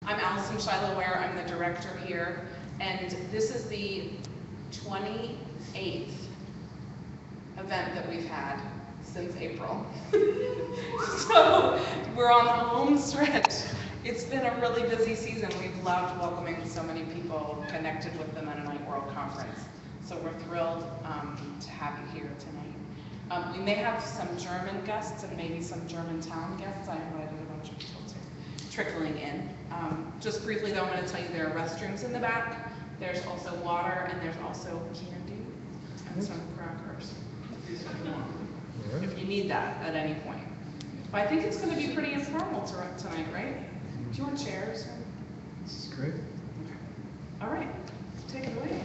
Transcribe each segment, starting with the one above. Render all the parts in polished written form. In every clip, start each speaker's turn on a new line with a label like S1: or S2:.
S1: I'm Allison Shiloh-Ware. I'm the director here, and this is the 28th event that we've had since April. So we're on the home stretch. It's been a really busy season. We've loved welcoming so many people connected with the Mennonite World Conference. So we're thrilled to have you here tonight. We may have some German guests and maybe some Germantown guests. I invited a bunch of people to trickling in. Just briefly though, I'm going to tell you there are restrooms in the back. There's also water, and there's also candy and some crackers if you need that at any point. But I think it's going to be pretty informal tonight, right? Do you want chairs?
S2: This is great.
S1: Okay. All right, take it away.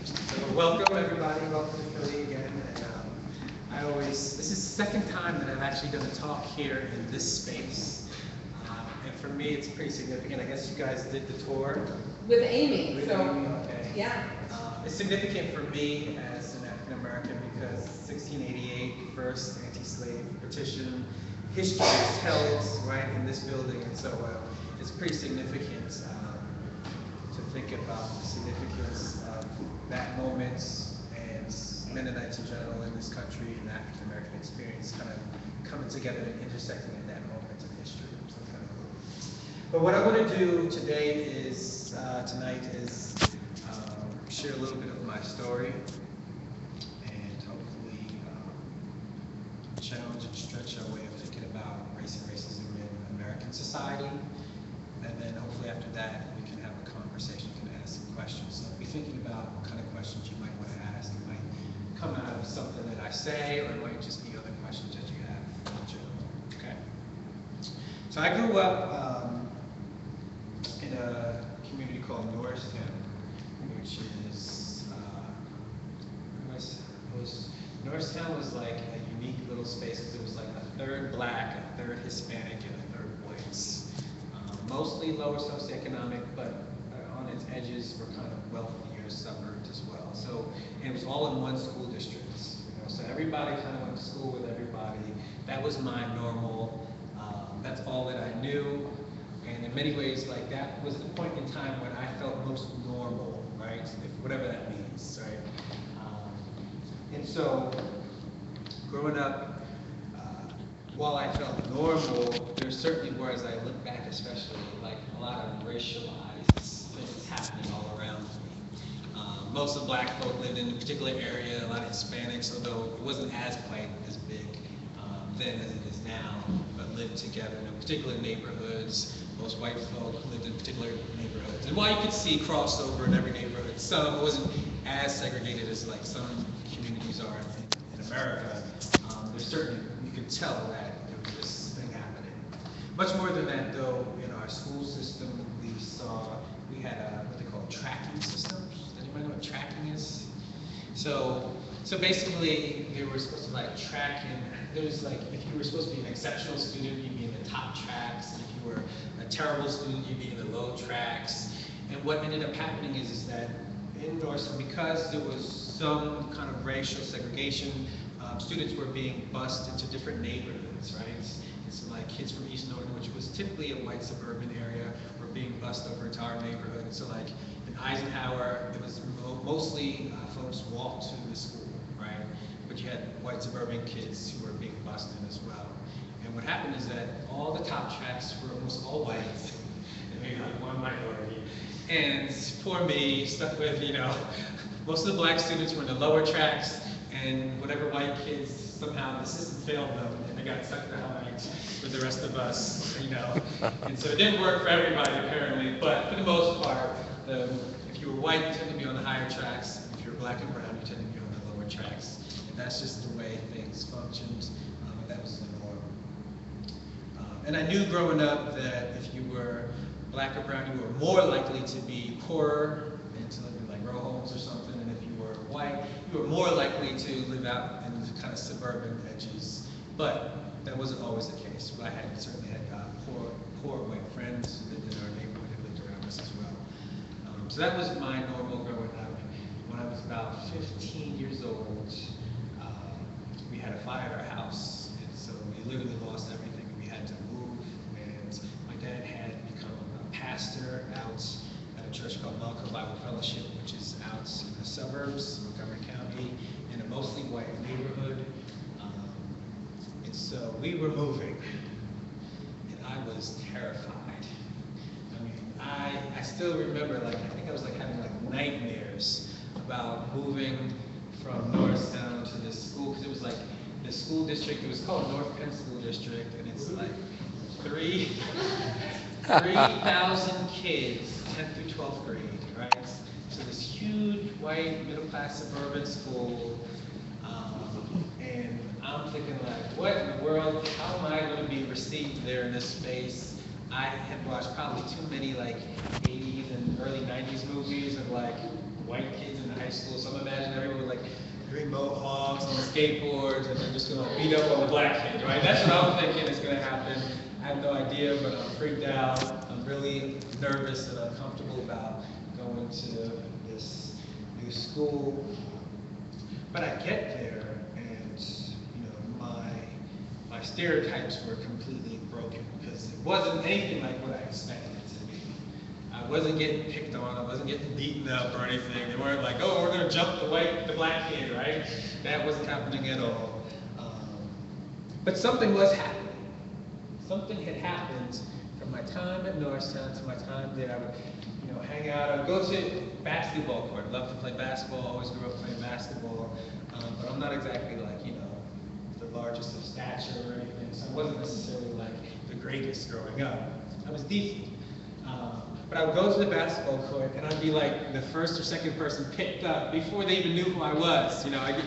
S3: So welcome everybody, welcome to Philly again. And this is the second time that I've actually done a talk here in this space. And for me, it's pretty significant. I guess you guys did the tour.
S1: With Amy.
S3: With
S1: so,
S3: Amy, okay.
S1: Yeah.
S3: It's significant for me as an African American because 1688, first anti-slave petition, history is held right in this building, and so it's pretty significant to think about the significance of that moment and Mennonites in general in this country and African American experience kind of coming together and intersecting at that moment of history. So kind of cool. But what I want to do today is tonight is share a little bit of my story and hopefully challenge and stretch our way of thinking about race and racism in American society. And then hopefully after that we can have a conversation, you can ask some questions. So be thinking about what kind of questions you might want to ask. It might come out of something that I say, or it might just be other questions that you have in general. Okay. So I grew up in a community called Norristown, which is Norristown was like a unique little space because it was like a third black, a third Hispanic, and a third whites. Mostly lower socioeconomic, but on its edges were kind of wealthier suburbs as well. So, and it was all in one school district. You know, so everybody kind of went to school with everybody. That was my normal. That's all that I knew. And in many ways, like that was the point in time when I felt most normal, right? If, whatever that means, right? And so, growing up, while I felt normal, there certainly were, as I look back especially, like a lot of racialized things happening all around me. Most of the black folk lived in a particular area, a lot of Hispanics, although it wasn't as quite as big then as it is now, but lived together in particular neighborhoods. Most white folk lived in particular neighborhoods. And while you could see crossover in every neighborhood, some it wasn't as segregated as like some communities are in America. There's certainly, you could tell that there was this thing happening. Much more than that though, in our school system, we had what they call tracking systems. Does anybody know what tracking is? So basically, they were supposed to like track in, there was like, if you were supposed to be an exceptional student, you'd be in the top tracks, and if you were a terrible student, you'd be in the low tracks. And what ended up happening is that in Norristown, because there was some kind of racial segregation, students were being bused into different neighborhoods, right? It's like kids from East Norton, which was typically a white suburban area, were being bused over into our neighborhood. And so like in Eisenhower, it was mostly folks walked to the school, right? But you had white suburban kids who were being bused in as well. And what happened is that all the top tracks were almost all white, and maybe like one minority. And poor me, stuck with, you know, most of the black students were in the lower tracks, and whatever white kids, somehow the system failed them, and they got stuck behind with the rest of us, you know. And so it didn't work for everybody, apparently, but for the most part, if you were white, you tended to be on the higher tracks. If you were black and brown, you tended to be on the lower tracks. And that's just the way things functioned, and that was the norm. And I knew growing up that if you were black or brown, you were more likely to be poorer and to live in like row homes or something. And if you were white, you were more likely to live out in the kind of suburban edges. But that wasn't always the case. I certainly had poor white friends who lived in our neighborhood and lived around us as well. So that was my normal growing up. When I was about 15 years old, we had a fire at our house, and so we literally lost everything. We had to move, and my dad had suburbs, Montgomery County, in a mostly white neighborhood. And so we were moving, and I was terrified. I mean, I still remember, like, I think I was like having like nightmares about moving from Norristown to this school, because it was like the school district, it was called North Penn School District, and it's like 3,000 kids, 10th through 12th grade, right? So this huge white middle-class suburban school, and I'm thinking like, what in the world, how am I going to be received there in this space? I had watched probably too many like 80s and early 90s movies of like white kids in high school, so I'm imagining everyone with like green mohawks on skateboards, and they're just going to beat up on the black kids, right? That's what I'm thinking is going to happen. I have no idea, but I'm freaked out. I'm really nervous and uncomfortable about going to this new school. But I get there, and my stereotypes were completely broken because it wasn't anything like what I expected it to be. I wasn't getting picked on. I wasn't getting beaten up or anything. They weren't like, oh, we're gonna jump the black kid, right? That wasn't happening at all. But something was happening. Something had happened from my time at Norristown to my time there. I would, hang out. I would go to basketball court. Love to play basketball. Always grew up playing basketball. But I'm not exactly like, the largest of stature or anything. So I wasn't necessarily like the greatest growing up. I was decent. But I would go to the basketball court and I'd be like the first or second person picked up before they even knew who I was. I'd be like,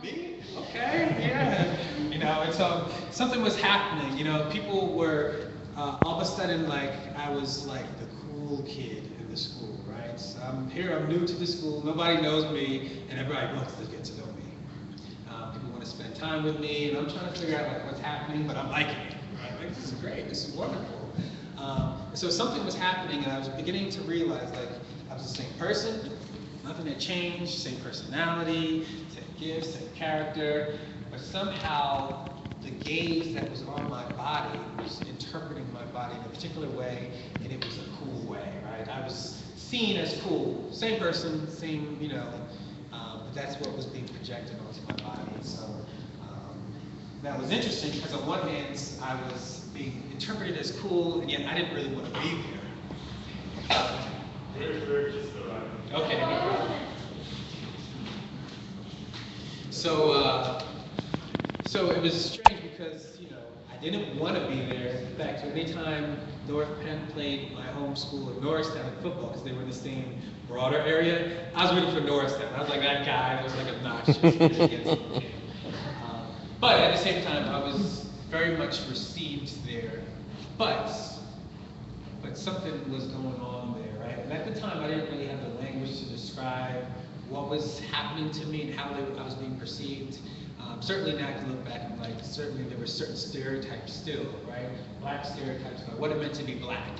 S3: me? Okay, yeah. And so something was happening. People were all of a sudden like I was like the cool kid in the school, right? So I'm here, I'm new to the school, nobody knows me, and everybody wants to get to know me. People want to spend time with me, and I'm trying to figure out like what's happening, but I'm liking it, right? Like, this is great, this is wonderful. So something was happening, and I was beginning to realize like I was the same person, nothing had changed, same personality, same gifts, same character, but somehow the gaze that was on my body was interpreting my body in a particular way, and it was a cool way, right? I was seen as cool, same person, same, but that's what was being projected onto my body. So that was interesting because on one hand, I was being interpreted as cool, and yet I didn't really want to be there. Okay. So it was strange because, I didn't want to be there. In fact, anytime North Penn played my home school at Norristown in football, because they were in the same broader area, I was rooting for Norristown. I was like that guy that was like obnoxious against the kid. But at the same time, I was very much received there. But something was going on there, right? And at the time, I didn't really have the language to describe what was happening to me and how I was being perceived. Certainly now I can look back and like, certainly there were certain stereotypes still, right? Black stereotypes about what it meant to be black.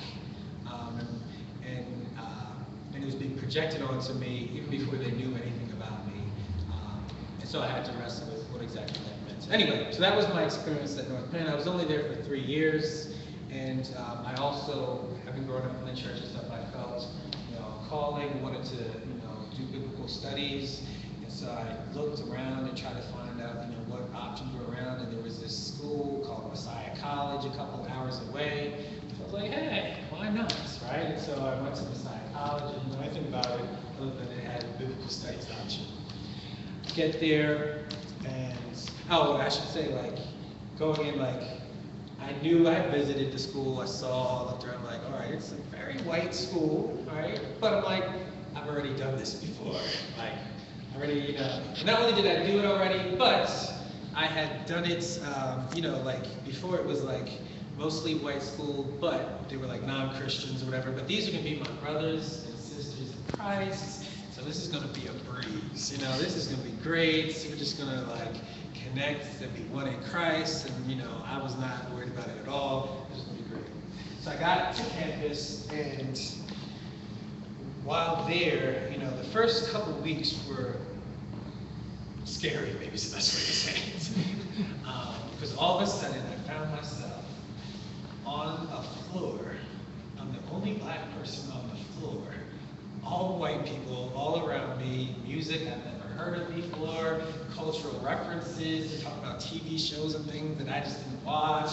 S3: And it was being projected onto me even before they knew anything about me. And so I had to wrestle with what exactly that meant. Anyway, so that was my experience at North Penn. I was only there for 3 years. And I also, having grown up in the church and stuff, I felt, calling, wanted to, do biblical studies. And so I looked around and tried to find out, what options were around. And there was this school called Messiah College a couple hours away. So I was like, hey, why not, right? And so I went to Messiah College, and when I think about it, other than it had a biblical studies option. Get there, and, I should say, like, going in, like, I knew I visited the school, I saw, looked around, like, all right, it's a very white school, all right? But I'm like, I've already done this before. Like, I already, not only did I do it already, but I had done it, like, before it was like mostly white school, but they were like non-Christians or whatever. But these are gonna be my brothers and sisters in Christ, so this is gonna be a breeze. This is gonna be great. So we're just gonna like connect and be one in Christ, and I was not worried about it at all. It was gonna be great. So I got to campus, and while there, the first couple weeks were scary, maybe is the best way to say it. Because all of a sudden I found myself on a floor. I'm the only black person on the floor all white people all around me, music I've never heard of before, cultural references, they talk about TV shows and things that I just didn't watch,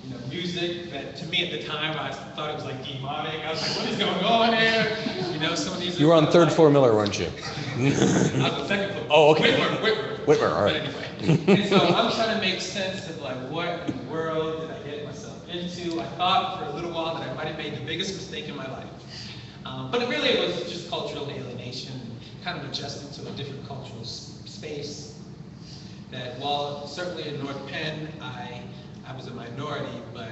S3: you know, music that to me at the time I thought it was like demonic. I was like, what is going on here? You know, some of these.
S2: You were on third floor Miller, weren't you?
S3: I was on second floor.
S2: Oh, okay.
S3: Whitmer,
S2: all right.
S3: But anyway, and so I'm trying to make sense of like what in the world did I get myself into. I thought for a little while that I might have made the biggest mistake in my life. But it really was just cultural alienation, kind of adjusting to a different cultural space. That while certainly in North Penn, I was a minority, but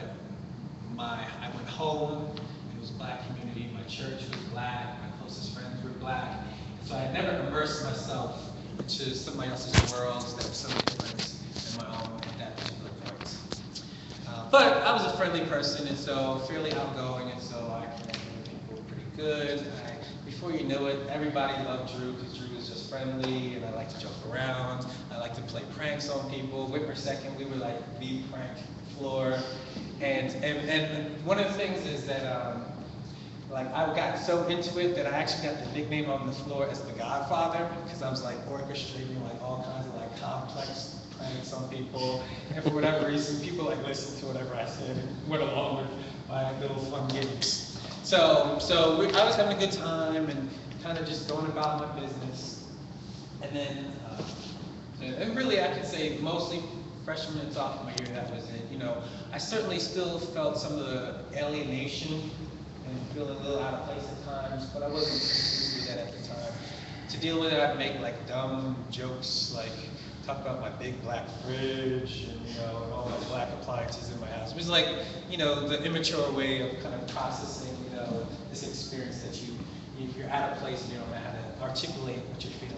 S3: I went home, it was a black community, my church was black, my closest friends were black. So I had never immersed myself into somebody else's worlds that were so different than my own at that particular point. But I was a friendly person, and so fairly outgoing, and so I connected with people pretty good. Before you know it, everybody loved Drew because Drew was just friendly, and I like to joke around. I like to play pranks on people. Whitmer second, we were like the prank floor. And one of the things is that like I got so into it that I actually got the nickname on the floor as the Godfather because I was like orchestrating like all kinds of like complex pranks on people. And for whatever reason, people like listened to whatever I said and went along with my little fun games. So I was having a good time and kind of just going about my business. And then, and really I could say mostly freshman and sophomore year, that was it. You know, I certainly still felt some of the alienation and feeling a little out of place at times, but I wasn't confused with that at the time. To deal with it, I'd make like dumb jokes, like talk about my big black fridge and, you know, and all my black appliances in my house. It was like, you know, the immature way of kind of processing, you know, this experience that if you're out of place and you don't know how to articulate what you're feeling.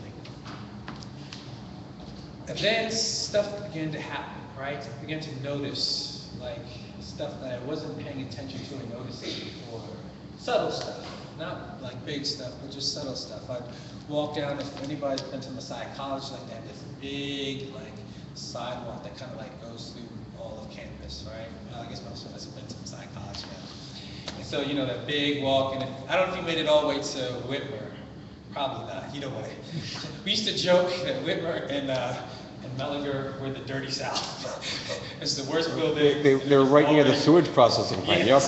S3: And then stuff began to happen, right? I began to notice, like, stuff that I wasn't paying attention to and noticing before. Subtle stuff, not like big stuff, but just subtle stuff. I'd walk down, if anybody's been to Messiah College, like they have this big, like, sidewalk that kind of like goes through all of campus, right? Well, I guess most of us have been to Messiah College now. And so, you know, that big walk, and I don't know if you made it all the way to Whitmer. Probably not, either way. We used to joke that Whitmer and Mellinger were the dirty South. It's the worst building.
S2: They were right near the sewage processing plant.
S3: Yes.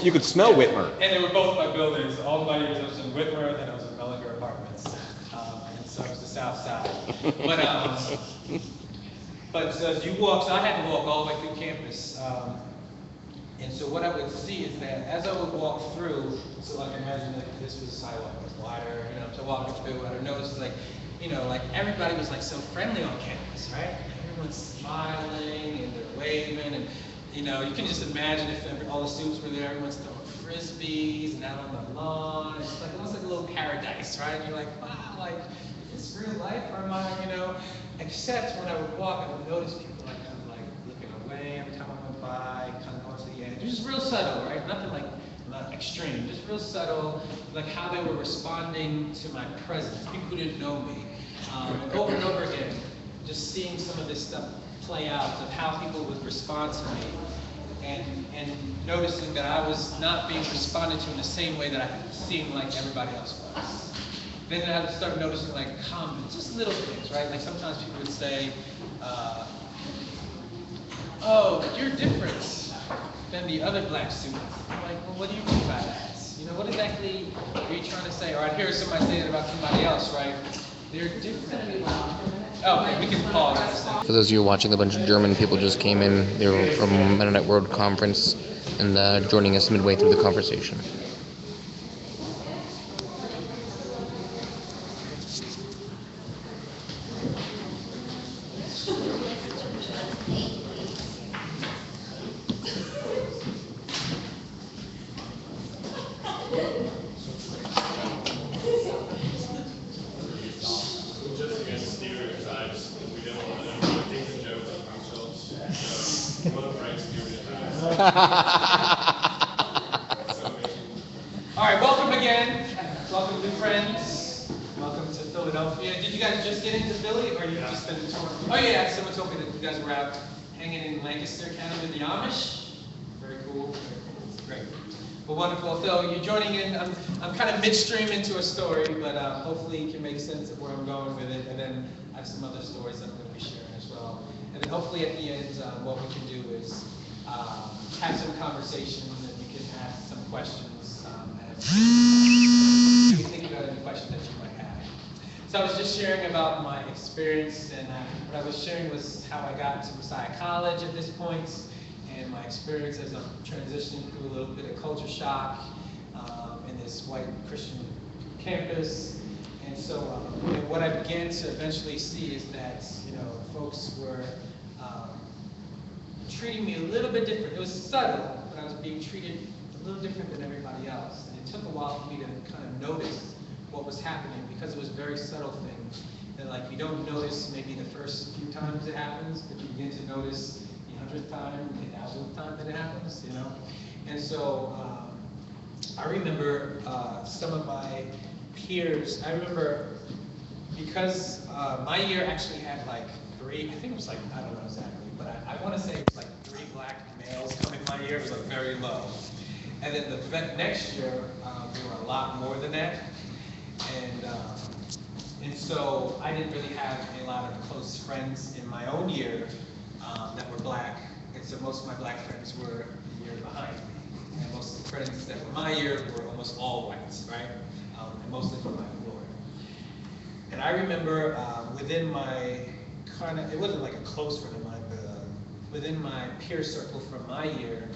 S2: You could smell Whitmer.
S3: And they were both my buildings. All my years I was in Whitmer, and I was in Mellinger Apartments. And so it was the South Side. But as you walk, so I had to walk all the way through campus. And so what I would see is that as I would walk through, so like imagine like this was a sidewalk, it was wider, you know, so walking through, I would notice like, you know, like everybody was like so friendly on campus, right? Everyone's smiling and they're waving, and you know, you can just imagine if all the students were there, everyone's throwing frisbees and out on the lawn. It's like almost like a little paradise, right? And you're like, wow, like is this real life, or am I, you know? Except when I would walk, I would notice people like kind of like looking away every time I went by, kind of going to the edge. It was just real subtle, right? Nothing like not extreme, just real subtle, like how they were responding to my presence. People who didn't know me. And over again, just seeing some of this stuff play out of how people would respond to me, and noticing that I was not being responded to in the same way that I seemed like everybody else was. Then I would start noticing like comments, just little things, right? Like sometimes people would say, oh, you're different than the other black students. I'm like, well, what do you mean by that? You know, what exactly are you trying to say? Or I'd hear somebody say that about somebody else, right? They're different. Oh, okay, we can pause for a second.
S2: For those of you watching, a bunch of German people just came in. They were from Mennonite World Conference and joining us midway through the conversation.
S3: All right, welcome again. Welcome, new friends. Welcome to Philadelphia. Did you guys just get into Philly, or you just been touring? Oh yeah, someone told me that you guys were out hanging in Lancaster County with the Amish. Very cool. Very cool. Great. Well, wonderful. So you're joining in. I'm kind of midstream into a story, but hopefully you can make sense of where I'm going with it. And then I have some other stories that I'm going to be sharing as well. And then hopefully at the end, what we can do is have some conversation, and you can ask some questions. You can think about any questions that you might have. So I was just sharing about my experience, and what I was sharing was how I got to Messiah College at this point, and my experience as I'm transitioning through a little bit of culture shock in this white Christian campus. And so what I began to eventually see is that, folks were treating me a little bit different. It was subtle, but I was being treated a little different than everybody else. And it took a while for me to kind of notice what was happening, because it was very subtle things that, like, you don't notice maybe the first few times it happens, but you begin to notice the 100th time, the 1000th time that it happens, And so I remember some of my peers. I remember because my year actually had like 3, I think it was like, I don't know exactly, but I want to say it was like 3 black males coming my year. It was like very low. And then the next year, there were a lot more than that. And so I didn't really have a lot of close friends in my own year that were black. And so most of my black friends were the year behind me. And most of the friends that were my year were almost all whites, right? And mostly from my floor. And I remember within my it wasn't like a close friend of mine, but within my peer circle from my year,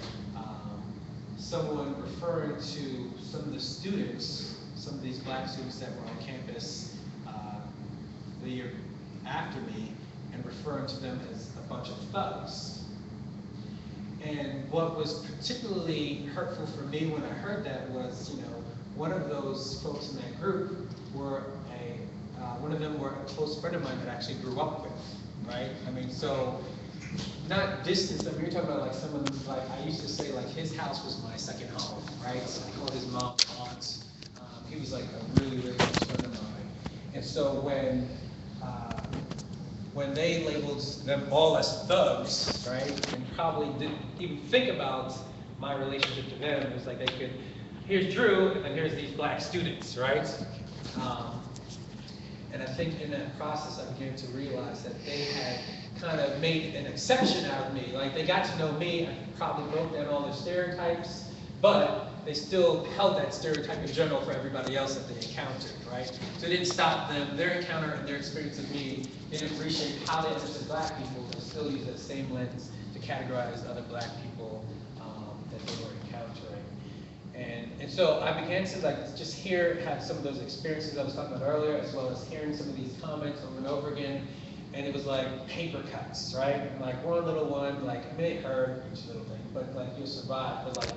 S3: someone referring to some of the students, some of these black students that were on campus the year after me, and referring to them as a bunch of thugs. And what was particularly hurtful for me when I heard that was, one of those folks in that group one of them were a close friend of mine that I actually grew up with, right? I mean, so not distance. I mean, you're talking about like someone like I used to say like his house was my second home, right? So I called his mom aunt. He was like a really, really close friend of mine. And so when they labeled them all as thugs, right, and probably didn't even think about my relationship to them, it was like they could, here's Drew, and then here's these black students, right? And I think in that process, I began to realize that they had kind of made an exception out of me. Like, they got to know me, I probably broke down all their stereotypes, but they still held that stereotype in general for everybody else that they encountered, right? So it didn't stop them, their encounter and their experience of me didn't appreciate how they understood black people, but still use that same lens to categorize other black people that they were encountering. And so I began to just have some of those experiences I was talking about earlier, as well as hearing some of these comments over and over again. And it was like paper cuts, right? And like one little one, like, I mean, it hurt, each little thing, but like you'll survive. But like,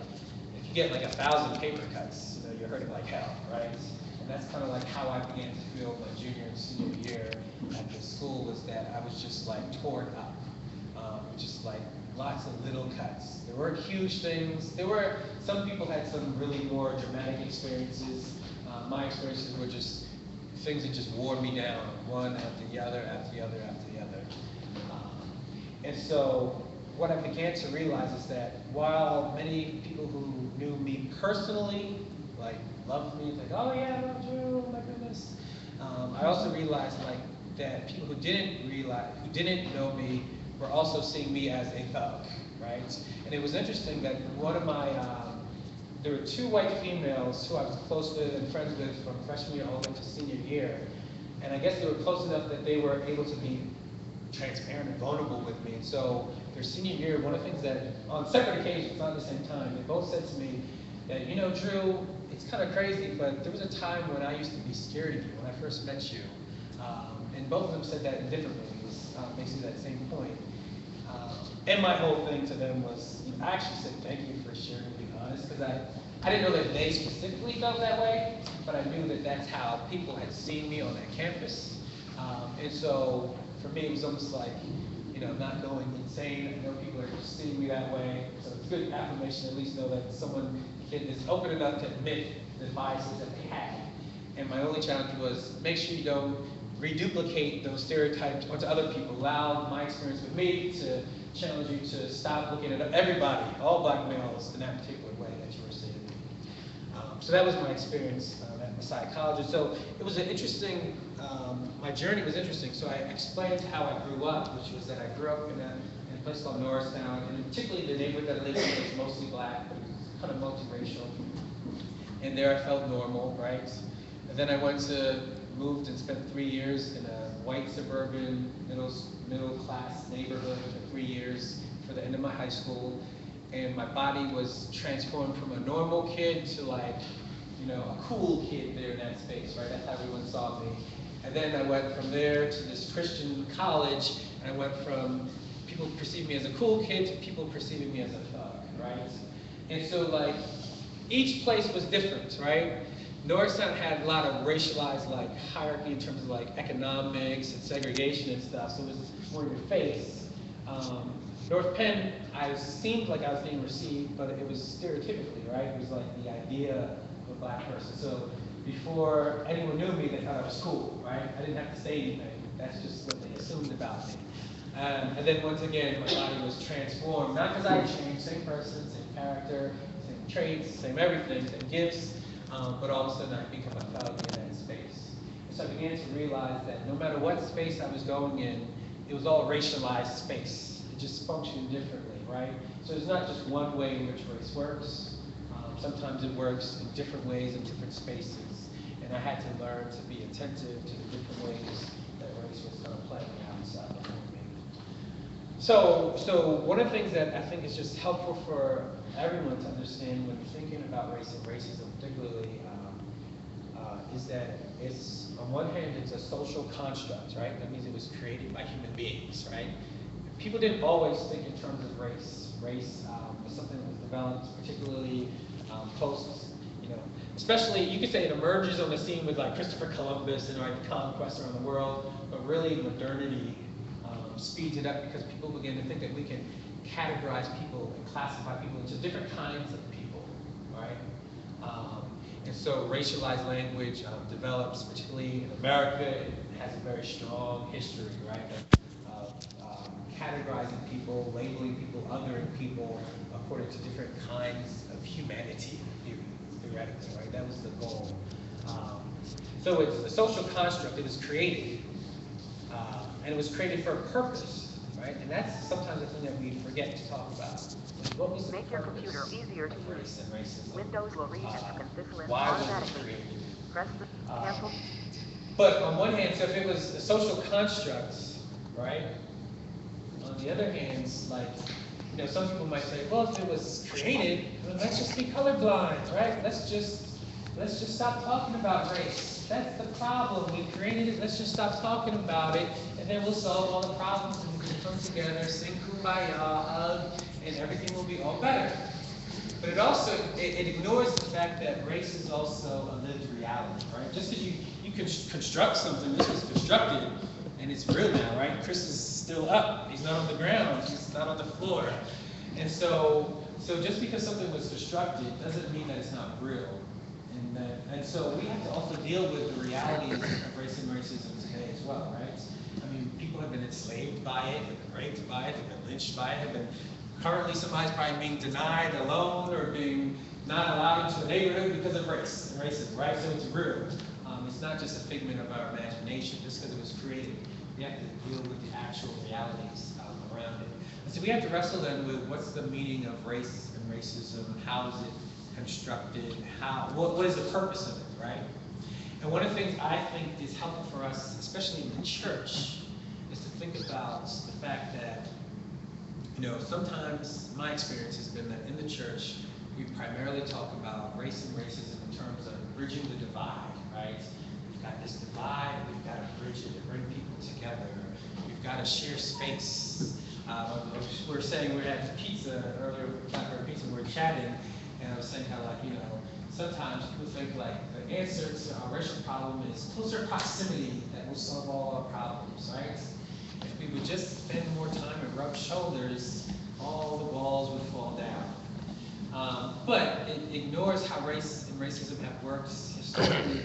S3: if you get like 1,000 paper cuts, you're hurting like hell, right? And that's kind of like how I began to feel my junior and senior year at the school, was that I was just like torn up. Just like lots of little cuts. There weren't huge things. Some people had some really more dramatic experiences. My experiences were just things that just wore me down, one after the other, after the other, after the other. And so what I began to realize is that while many people who knew me personally, like, loved me, like, oh yeah, I love you, oh my goodness. I also realized that people who didn't know me were also seeing me as a thug, right? And it was interesting that one of my, there were 2 white females who I was close with and friends with from freshman year all the way to senior year. And I guess they were close enough that they were able to be transparent and vulnerable with me. And so their senior year, one of the things that, on separate occasions, not at the same time, they both said to me that, Drew, it's kind of crazy, but there was a time when I used to be scared of you when I first met you. And both of them said that in different ways, basically that same point. And my whole thing to them was, I actually said thank you for sharing and being honest, because I didn't know that they specifically felt that way, but I knew that that's how people had seen me on that campus. And so for me, it was almost like, not going insane. I know people are just seeing me that way, so it's good affirmation, at least know that someone is open enough to admit the biases that they had. And my only challenge was, make sure you don't reduplicate those stereotypes onto other people. Allow my experience with me to challenge you to stop looking at everybody, all black males, in that particular way that you were seeing me. So that was my experience at Messiah College. And so it was an interesting, my journey was interesting. So I explained how I grew up, which was that I grew up in a place called Norristown, and particularly the neighborhood that I lived in was mostly black, but it was kind of multiracial. And there I felt normal, right? And then I moved and spent 3 years in a white suburban middle class neighborhood for 3 years for the end of my high school. And my body was transformed from a normal kid to like, a cool kid there in that space, right? That's how everyone saw me. And then I went from there to this Christian college, and I went from people perceiving me as a cool kid to people perceiving me as a thug, right? And so like, each place was different, right? Norristown had a lot of racialized like hierarchy in terms of like economics and segregation and stuff, so it was more in your face. North Penn, I seemed like I was being received, but it was stereotypically, right? It was like the idea of a black person. So before anyone knew me, they thought I was cool, right? I didn't have to say anything. That's just what they assumed about me. And then once again, my body was transformed, not because I changed, same person, same character, same traits, same everything, same gifts, but all of a sudden I become a thug in that space. And so I began to realize that no matter what space I was going in, it was all racialized space. It just functioned differently, right? So there's not just one way in which race works. Sometimes it works in different ways in different spaces. And I had to learn to be attentive to the different ways that race was kind of playing out inside of me. So one of the things that I think is just helpful for everyone to understand when thinking about race and racism particularly is that it's, on one hand, it's a social construct, right? That means it was created by human beings, right? People didn't always think in terms of race. Race was something that was developed particularly post, especially, you could say it emerges on the scene with like Christopher Columbus and the conquest around the world, but really modernity speeds it up because people begin to think that we can categorize people and classify people into different kinds of people, right? And so racialized language develops, particularly in America. It has a very strong history, right? Of categorizing people, labeling people, othering people according to different kinds of humanity, theoretically, right? That was the goal. So it's a social construct that was created, and it was created for a purpose, right? And that's sometimes the thing that we forget to talk about. What was the
S4: Make your
S3: purpose
S4: computer easier to
S3: of
S4: use.
S3: race and racism?
S4: Windows will read and consist list
S3: Why was it
S4: automatically.
S3: created?
S4: Press the cancel.
S3: But on one hand, so if it was a social construct, right? On the other hand, like, some people might say, well, if it was created, then let's just be colorblind, right? Let's just stop talking about race. That's the problem. We created it. Let's just stop talking about it, and then we'll solve all the problems, and we can come together, sing kumbaya, hug, and everything will be all better. But it also it ignores the fact that race is also a lived reality, right? Just because you construct something, this was constructed, and it's real now, right? Chris is still up. He's not on the ground. He's not on the floor. And so just because something was constructed doesn't mean that it's not real. And so we have to also deal with the realities of race and racism today as well, right? I mean, people have been enslaved by it, they've been raped by it, they've been lynched by it, currently somebody's probably being denied a loan or being not allowed into a neighborhood because of race and racism, right? So it's real. It's not just a figment of our imagination just because it was created. We have to deal with the actual realities around it. And so we have to wrestle then with what's the meaning of race and racism, how is it constructed, what is the purpose of it, right? And one of the things I think is helpful for us, especially in the church, is to think about the fact that, sometimes my experience has been that in the church, we primarily talk about race and racism in terms of bridging the divide, right? We've got this divide, we've got to bridge it to bring people together. We've got to share space. We were saying we had pizza earlier, we were chatting, and I was saying how sometimes people think like the answer to our racial problem is closer proximity that will solve all our problems, right? If we would just spend more time and rub shoulders, all the walls would fall down. But it ignores how race and racism have worked historically,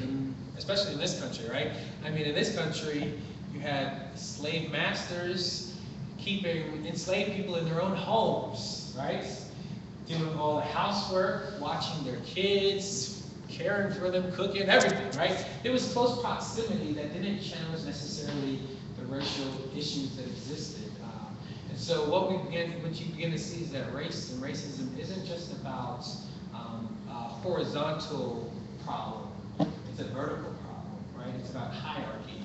S3: especially in this country, right? I mean, in this country, you had slave masters keeping enslaved people in their own homes, right? Doing all the housework, watching their kids, caring for them, cooking, everything, right? There was close proximity that didn't challenge necessarily the racial issues that existed. And so what you begin to see is that race and racism isn't just about a horizontal problem, it's a vertical problem, right? It's about hierarchy,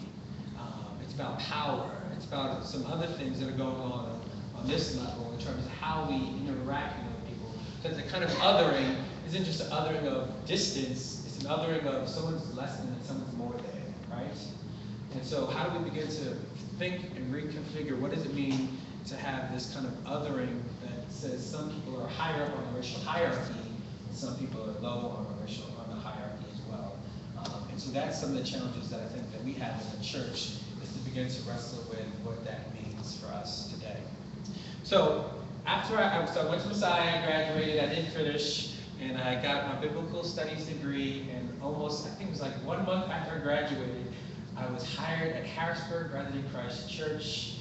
S3: it's about power, it's about some other things that are going on this level in terms of how we interact with people. Because the kind of othering isn't just an othering of distance, it's an othering of someone's less than and someone's more than, right? And so how do we begin to think and reconfigure what does it mean to have this kind of othering that says some people are higher up on the racial hierarchy and some people are low on the hierarchy as well. And so that's some of the challenges that I think that we have in the church is to begin to wrestle with what that means for us today. So after I went to Messiah, I graduated, I didn't finish, and I got my biblical studies degree, and almost, I think it was like 1 month after I graduated, I was hired at Harrisburg Brethren Christ Church,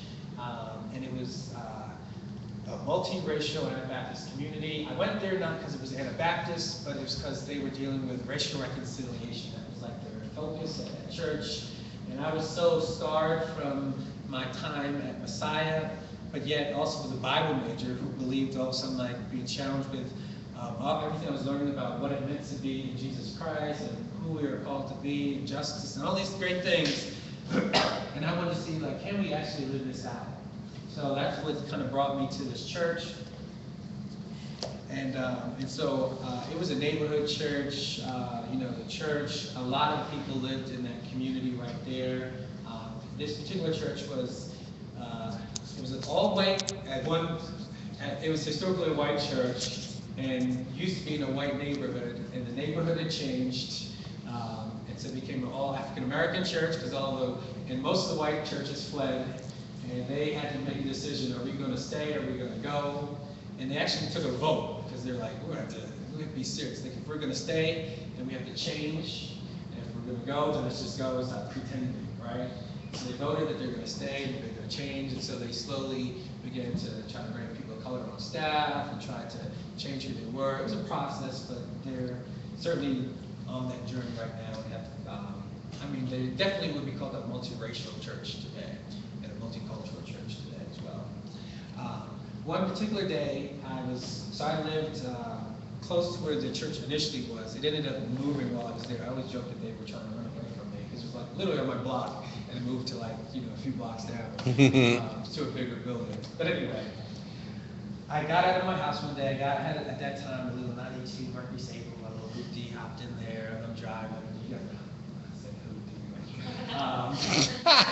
S3: and it was a multiracial Anabaptist community. I went there not because it was Anabaptist, but it was because they were dealing with racial reconciliation. That was like their focus at that church, and I was so scarred from my time at Messiah, but yet also was a Bible major who believed all of a sudden like being challenged with everything I was learning about what it meant to be in Jesus Christ and who we are called to be, and justice, and all these great things. And I wanted to see like, can we actually live this out? So that's what kind of brought me to this church. And so it was a neighborhood church. The church, a lot of people lived in that community right there. This particular church was it was an all white it was historically a white church and used to be in a white neighborhood, and the neighborhood had changed, and so it became an all African American church because and most of the white churches fled, and they had to make a decision: are we going to stay? Are we going to go? And they actually took a vote because they're like, we have to be serious. Like, if we're going to stay, then we have to change, and if we're going to go, then let's just go and stop pretending, right? So they voted that they're going to stay, and they're going to change, and so they slowly began to try to bring people of color on staff and try to change who they were. It was a process, but they're certainly on that journey right now. They definitely would be called a multiracial church today, and a multicultural church today as well. One particular day, I lived close to where the church initially was. It ended up moving while I was there. I always joked that they were trying to run away from me because it was like literally on my block, and it moved to like a few blocks down to a bigger building. But anyway, I got out of my house one day. I had at that time a little '92 Mercury Sable, my little hoopty, hopped in there, and I'm driving. You guys know, I said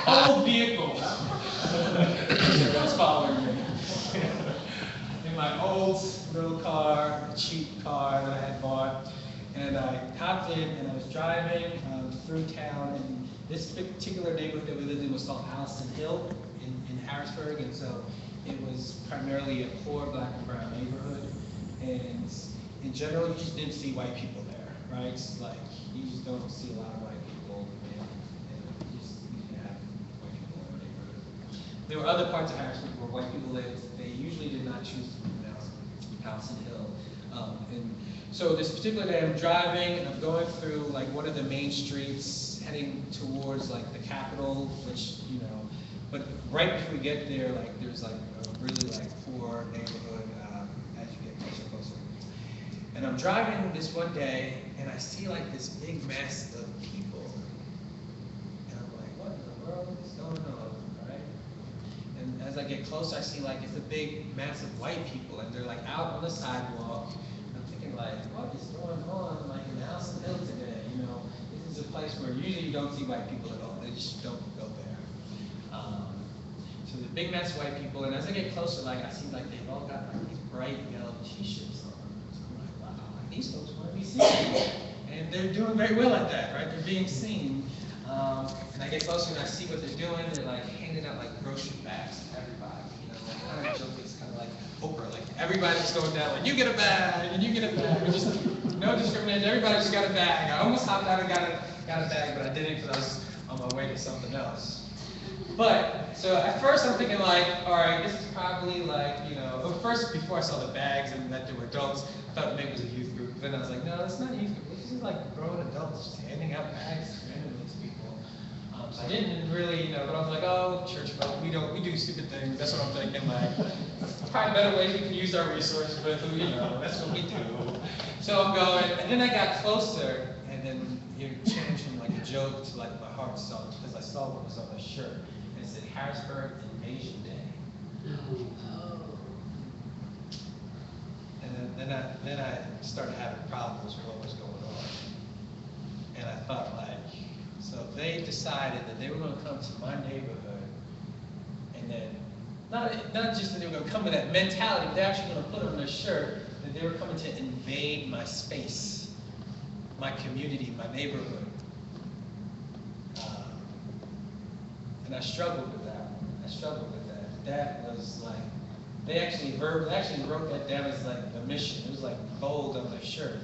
S3: hoopty. Old vehicle. Everyone's following me. In my old little car, a cheap car that I had bought, and I hopped in and I was driving through town, and this particular neighborhood that we lived in was called Allison Hill in Harrisburg, and so it was primarily a poor black and brown neighborhood, and in general you just didn't see white people there, right? Like, you just don't see a lot of white people, and you just didn't have white people in the neighborhood. There were other parts of Harrisburg where white people lived. They usually did not choose to move to Allison Hill. And so this particular day I'm driving and I'm going through like one of the main streets heading towards like the Capitol, which, but right before we get there, like there's like a really like poor neighborhood as you get closer and closer. And I'm driving this one day and I see like this big mass of people. And I'm like, what in the world is going on, right? And as I get closer, I see like it's a big mass of white people, and they're like out on the sidewalk. I'm thinking like, what is going on like in Allison Hill today? This is a place where usually you don't see white people at all. They just don't go there. So the big mass of white people, and as I get closer, like I see like they've all got like these bright yellow T-shirts on. So I'm like, wow, like, these folks want to be seen, and they're doing very well at that, right? They're being seen. And I get closer and I see what they're doing. They're like handing out like grocery bags to everybody. Kind of joke is kind of like Oprah, like everybody's going down, like you get a bag and you get a bag. Just no discrimination. Everybody just got a bag. I almost hopped out and got a bag, but I didn't because I was on my way to something else. But so at first I'm thinking like, all right, this is probably like, first before I saw the bags and that there were adults, I thought maybe it was a youth group. But I was like, no, that's not youth group. This is like grown adults just handing out bags randomly to people. So I didn't really, but I was like, oh, church folk, we do stupid things. That's what I'm thinking. Like, probably better ways we can use our resources, but that's what we do. So I'm going, and then I got closer, and then it changed from like a joke to like my heart sunk because I saw what was on the shirt, and it said Harrisburg Invasion Day. And then I started having problems with what was going on, and I thought like. So they decided that they were going to come to my neighborhood, and then not just that they were going to come with that mentality, but they're actually going to put on their shirt that they were coming to invade my space, my community, my neighborhood. And I struggled with that. That was like, they actually wrote that down as like the mission. It was like bold on their shirt.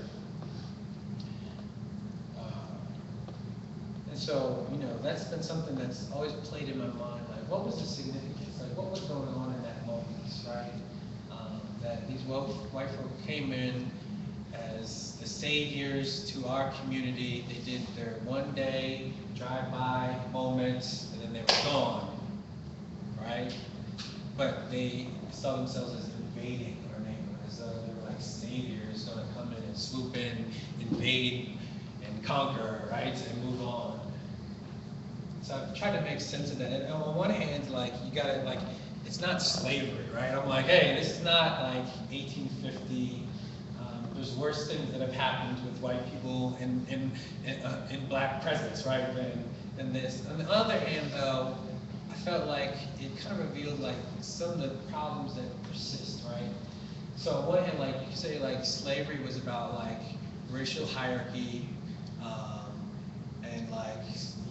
S3: And so, that's been something that's always played in my mind. Like, what was the significance? Like, what was going on in that moment, right? That these white folk came in as the saviors to our community. They did their one-day drive-by moments, and then they were gone, right? But they saw themselves as invading our neighborhood, as though they were like saviors going to come in and swoop in, invade, and conquer, right, and move on. So I've tried to make sense of that. And on one hand, like, you gotta, like, it's not slavery, right? I'm like, hey, this is not like 1850. There's worse things that have happened with white people in black presence, right, than this. On the other hand, though, I felt like it kind of revealed like some of the problems that persist, right? So on one hand, like, you could say like slavery was about like racial hierarchy, and like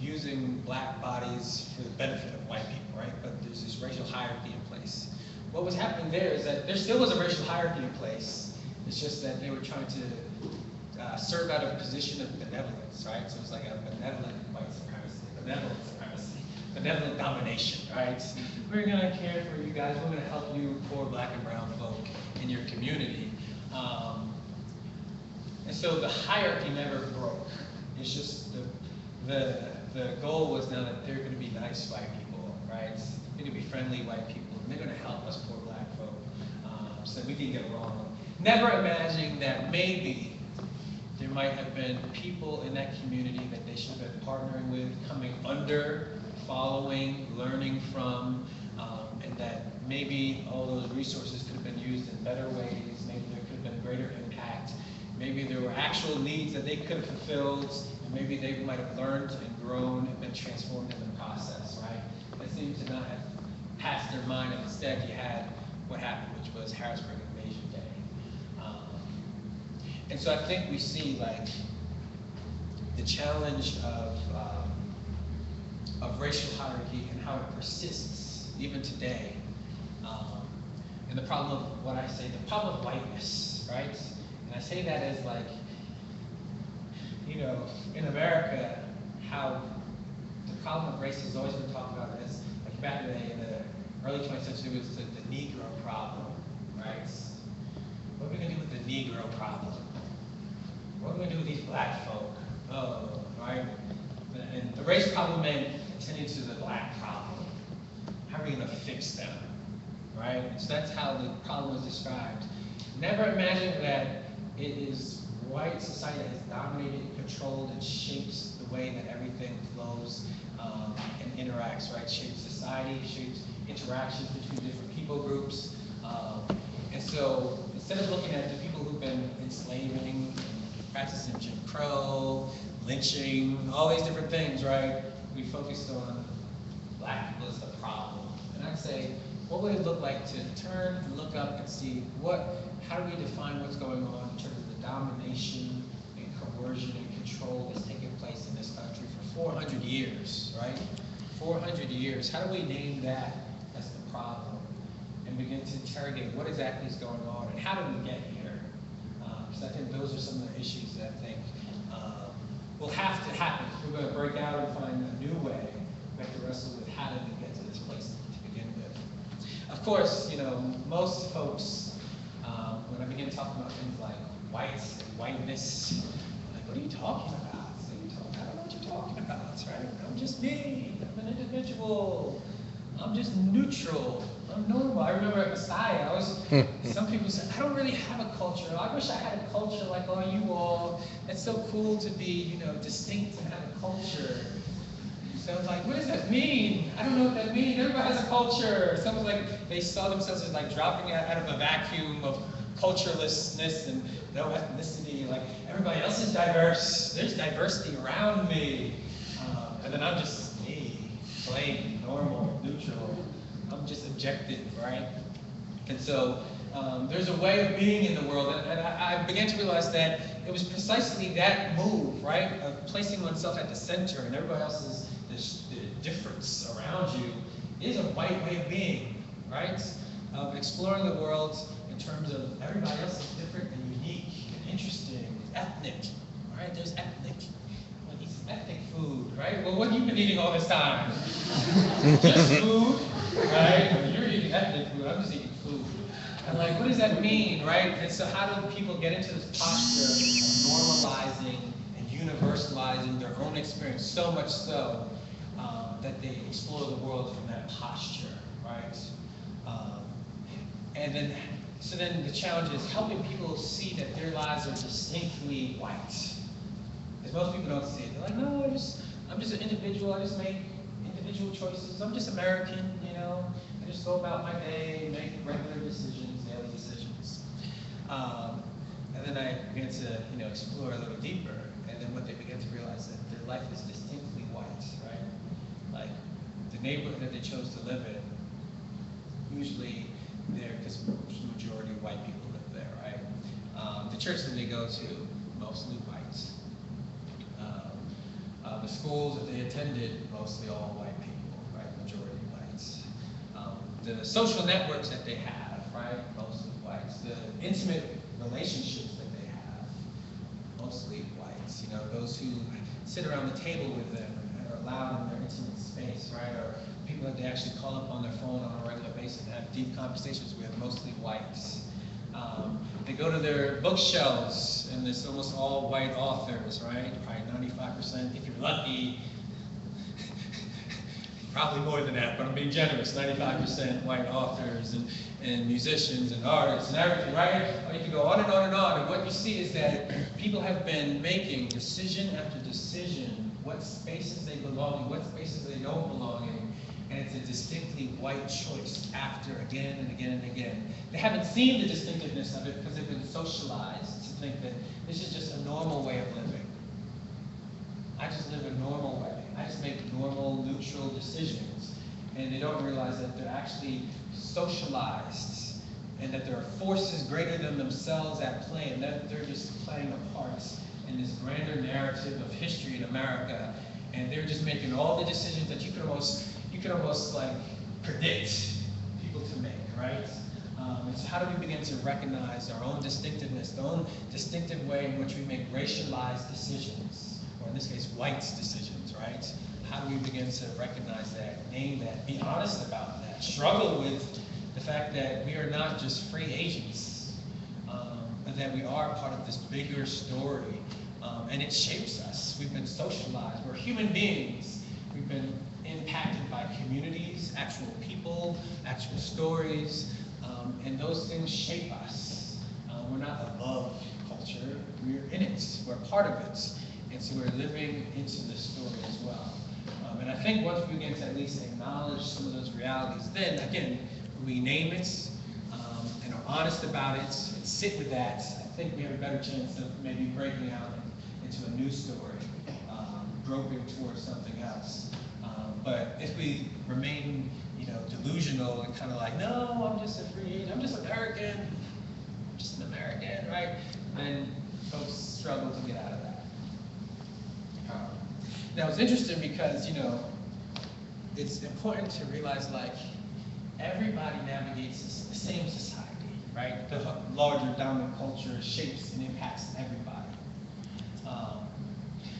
S3: using black bodies for the benefit of white people, right? But there's this racial hierarchy in place. What was happening there is that there still was a racial hierarchy in place. It's just that they were trying to serve out of a position of benevolence, right? So it was like a benevolent white supremacy, benevolent domination, right? We're gonna care for you guys. We're gonna help you poor black and brown folk in your community. And so the hierarchy never broke. It's just the goal was now that they're going to be nice white people, right? They're going to be friendly white people, and they're going to help us poor black folk, so we can get along. Never imagining that maybe there might have been people in that community that they should have been partnering with, coming under, following, learning from, and that maybe all those resources could have been used in better ways. Maybe there could have been greater impact. Maybe there were actual needs that they could have fulfilled, and maybe they might have learned and grown and been transformed in the process, right? That seemed to not have passed their mind, and instead you had what happened, which was Harrisburg Invasion Day. And so I think we see like the challenge of racial hierarchy and how it persists even today. And the problem of what I say, the problem of whiteness, right? And I say that as like, in America, how the problem of race has always been talked about as, like back in the early 20th century, was the Negro problem, right? What are we gonna do with the Negro problem? What are we gonna do with these black folk? Oh, right? And the race problem meant attending to the black problem. How are we gonna fix them, right? So that's how the problem was described. Never imagine that it is white society that has dominated, controlled, and shapes the way that everything flows and interacts, right? Shapes society, shapes interactions between different people groups. And so instead of looking at the people who've been enslaving, practicing Jim Crow, lynching, all these different things, right? We focused on black people as the problem. And I'd say, what would it look like to turn and look up and see how do we define what's going on in terms of the domination and coercion and control that's taken place in this country for 400 years, right? 400 years. How do we name that as the problem and begin to interrogate what exactly is going on and how did we get here? Because I think those are some of the issues that I think will have to happen. If we're going to break out and find a new way, we have to wrestle with how did we get to this place to begin with. Of course, most folks, when I begin talking about things like whites and whiteness. I'm like, what are you talking about? I don't know what you're talking about, right? I'm just me. I'm an individual. I'm just neutral. I'm normal. I remember at Messiah, some people said, I don't really have a culture. I wish I had a culture like all you all. It's so cool to be, distinct and have a culture. So I was like, what does that mean? I don't know what that means. Everybody has a culture. Someone's like, they saw themselves as like dropping out of a vacuum of culturelessness and no ethnicity. Like, everybody else is diverse. There's diversity around me. And then I'm just me, plain, normal, neutral. I'm just objective, right? And so there's a way of being in the world, and I began to realize that it was precisely that move, right, of placing oneself at the center and everybody else's the difference around you is a white way of being, right? Of exploring the world in terms of everybody else is different and unique and interesting, ethnic, right? There's ethnic. Well, eat some ethnic food, right? Well, what have you been eating all this time? Just food, right? You're eating ethnic food, I'm just eating food. And like, what does that mean, right? And so how do people get into this posture of normalizing and universalizing their own experience, so much so that they explore the world from that posture, right? So then the challenge is helping people see that their lives are distinctly white. Because most people don't see it. They're like, no, I'm just an individual. I just make individual choices. I'm just American, I just go about my day, make regular decisions, daily decisions. And then I began to, explore a little deeper. And then what they began to realize that their life is distinctly white, right? Like the neighborhood that they chose to live in, usually there, because majority of white people live there, right? The church that they go to, mostly white. The schools that they attended, mostly all white people, right? Majority whites. The social networks that they have, right? Mostly whites. The intimate relationships that they have, mostly whites. Those who sit around the table with them and are allowed in their intimate space, right? Or people that they actually call up on their phone on a regular basis and have deep conversations with, mostly whites. They go to their bookshelves, and it's almost all white authors, right? Probably 95%, if you're lucky. Probably more than that, but I'm being generous. 95% white authors and musicians and artists and everything, right? Or you can go on and on and on. And what you see is that people have been making decision after decision what spaces they belong in, what spaces they don't belong in. And it's a distinctly white choice after again and again and again. They haven't seen the distinctiveness of it because they've been socialized to think that this is just a normal way of living. I just live a normal way. I just make normal, neutral decisions. And they don't realize that they're actually socialized and that there are forces greater than themselves at play and that they're just playing a part in this grander narrative of history in America. And they're just making all the decisions that you could almost like predict people to make, right? And so how do we begin to recognize our own distinctiveness, the own distinctive way in which we make racialized decisions, or in this case, whites decisions, right? How do we begin to recognize that, name that, be honest about that, struggle with the fact that we are not just free agents, but that we are part of this bigger story, and it shapes us. We've been socialized. We're human beings. We've been impacted by communities, actual people, actual stories, and those things shape us. We're not above culture, we're in it, we're part of it, and so we're living into this story as well. And I think once we begin to at least acknowledge some of those realities, then again, we name it and are honest about it and sit with that, I think we have a better chance of maybe breaking out into a new story, groping towards something else. But if we remain, delusional and kind of like, no, I'm just a free agent, I'm just American, I'm just an American, right? Then folks struggle to get out of that. Now it's interesting because, it's important to realize like everybody navigates the same society, right? The larger dominant culture shapes and impacts everybody.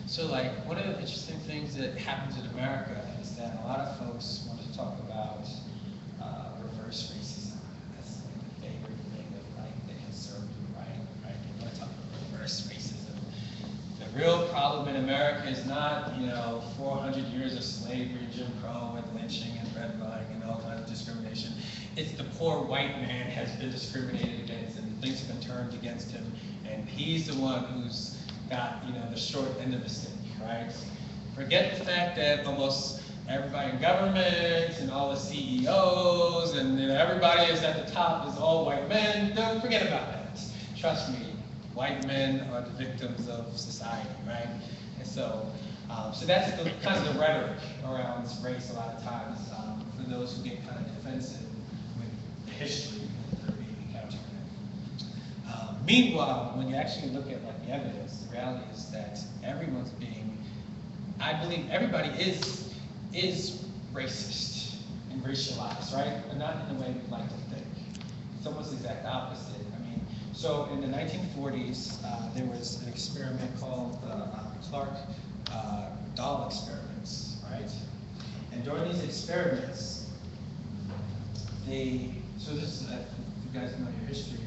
S3: So like one of the interesting things that happens in America is that a lot of folks want to talk about reverse racism. That's like the favorite thing of like the conservative right? They want to talk about the real problem in America is not, 400 years of slavery, Jim Crow, and lynching, and redlining, and all kinds of discrimination. It's the poor white man has been discriminated against, and things have been turned against him, and he's the one who's got, the short end of the stick, right? Forget the fact that almost everybody in government and all the CEOs and everybody is at the top is all white men. Don't forget about that. Trust me, white men are the victims of society, right? And so, so that's the kind of the rhetoric around race a lot of times for those who get kind of defensive with the history that they're being encountered. Meanwhile, when you actually look at like the evidence, the reality is that everyone's being, I believe everybody is racist and racialized, right? But not in the way we like to think. It's almost the exact opposite. I mean, so in the 1940s, there was an experiment called the Clark doll experiments, right? And during these experiments, so this is, if you guys know your history,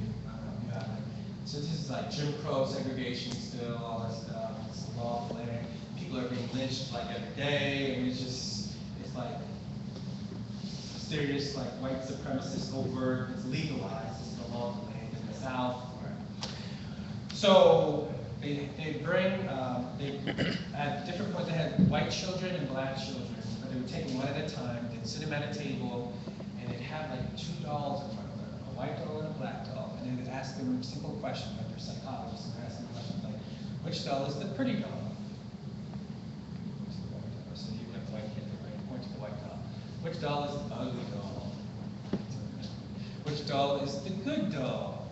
S3: so this is like Jim Crow segregation still, all that stuff, it's lawful land. People are being lynched like every day, and it's like serious like white supremacist overt, it's legalized, it's the law of the land in the South. So they bring, at different points they had white children and black children, but they would take them one at a time, they'd sit them at a table, and they'd have like two dolls in front of them, a white doll and a black doll, and they would ask them a simple question, like they're psychologists, and they're asking questions like, which doll is the pretty doll? So you have the white kid, right? Point to the white doll. Which doll is the ugly doll? Which doll is the good doll?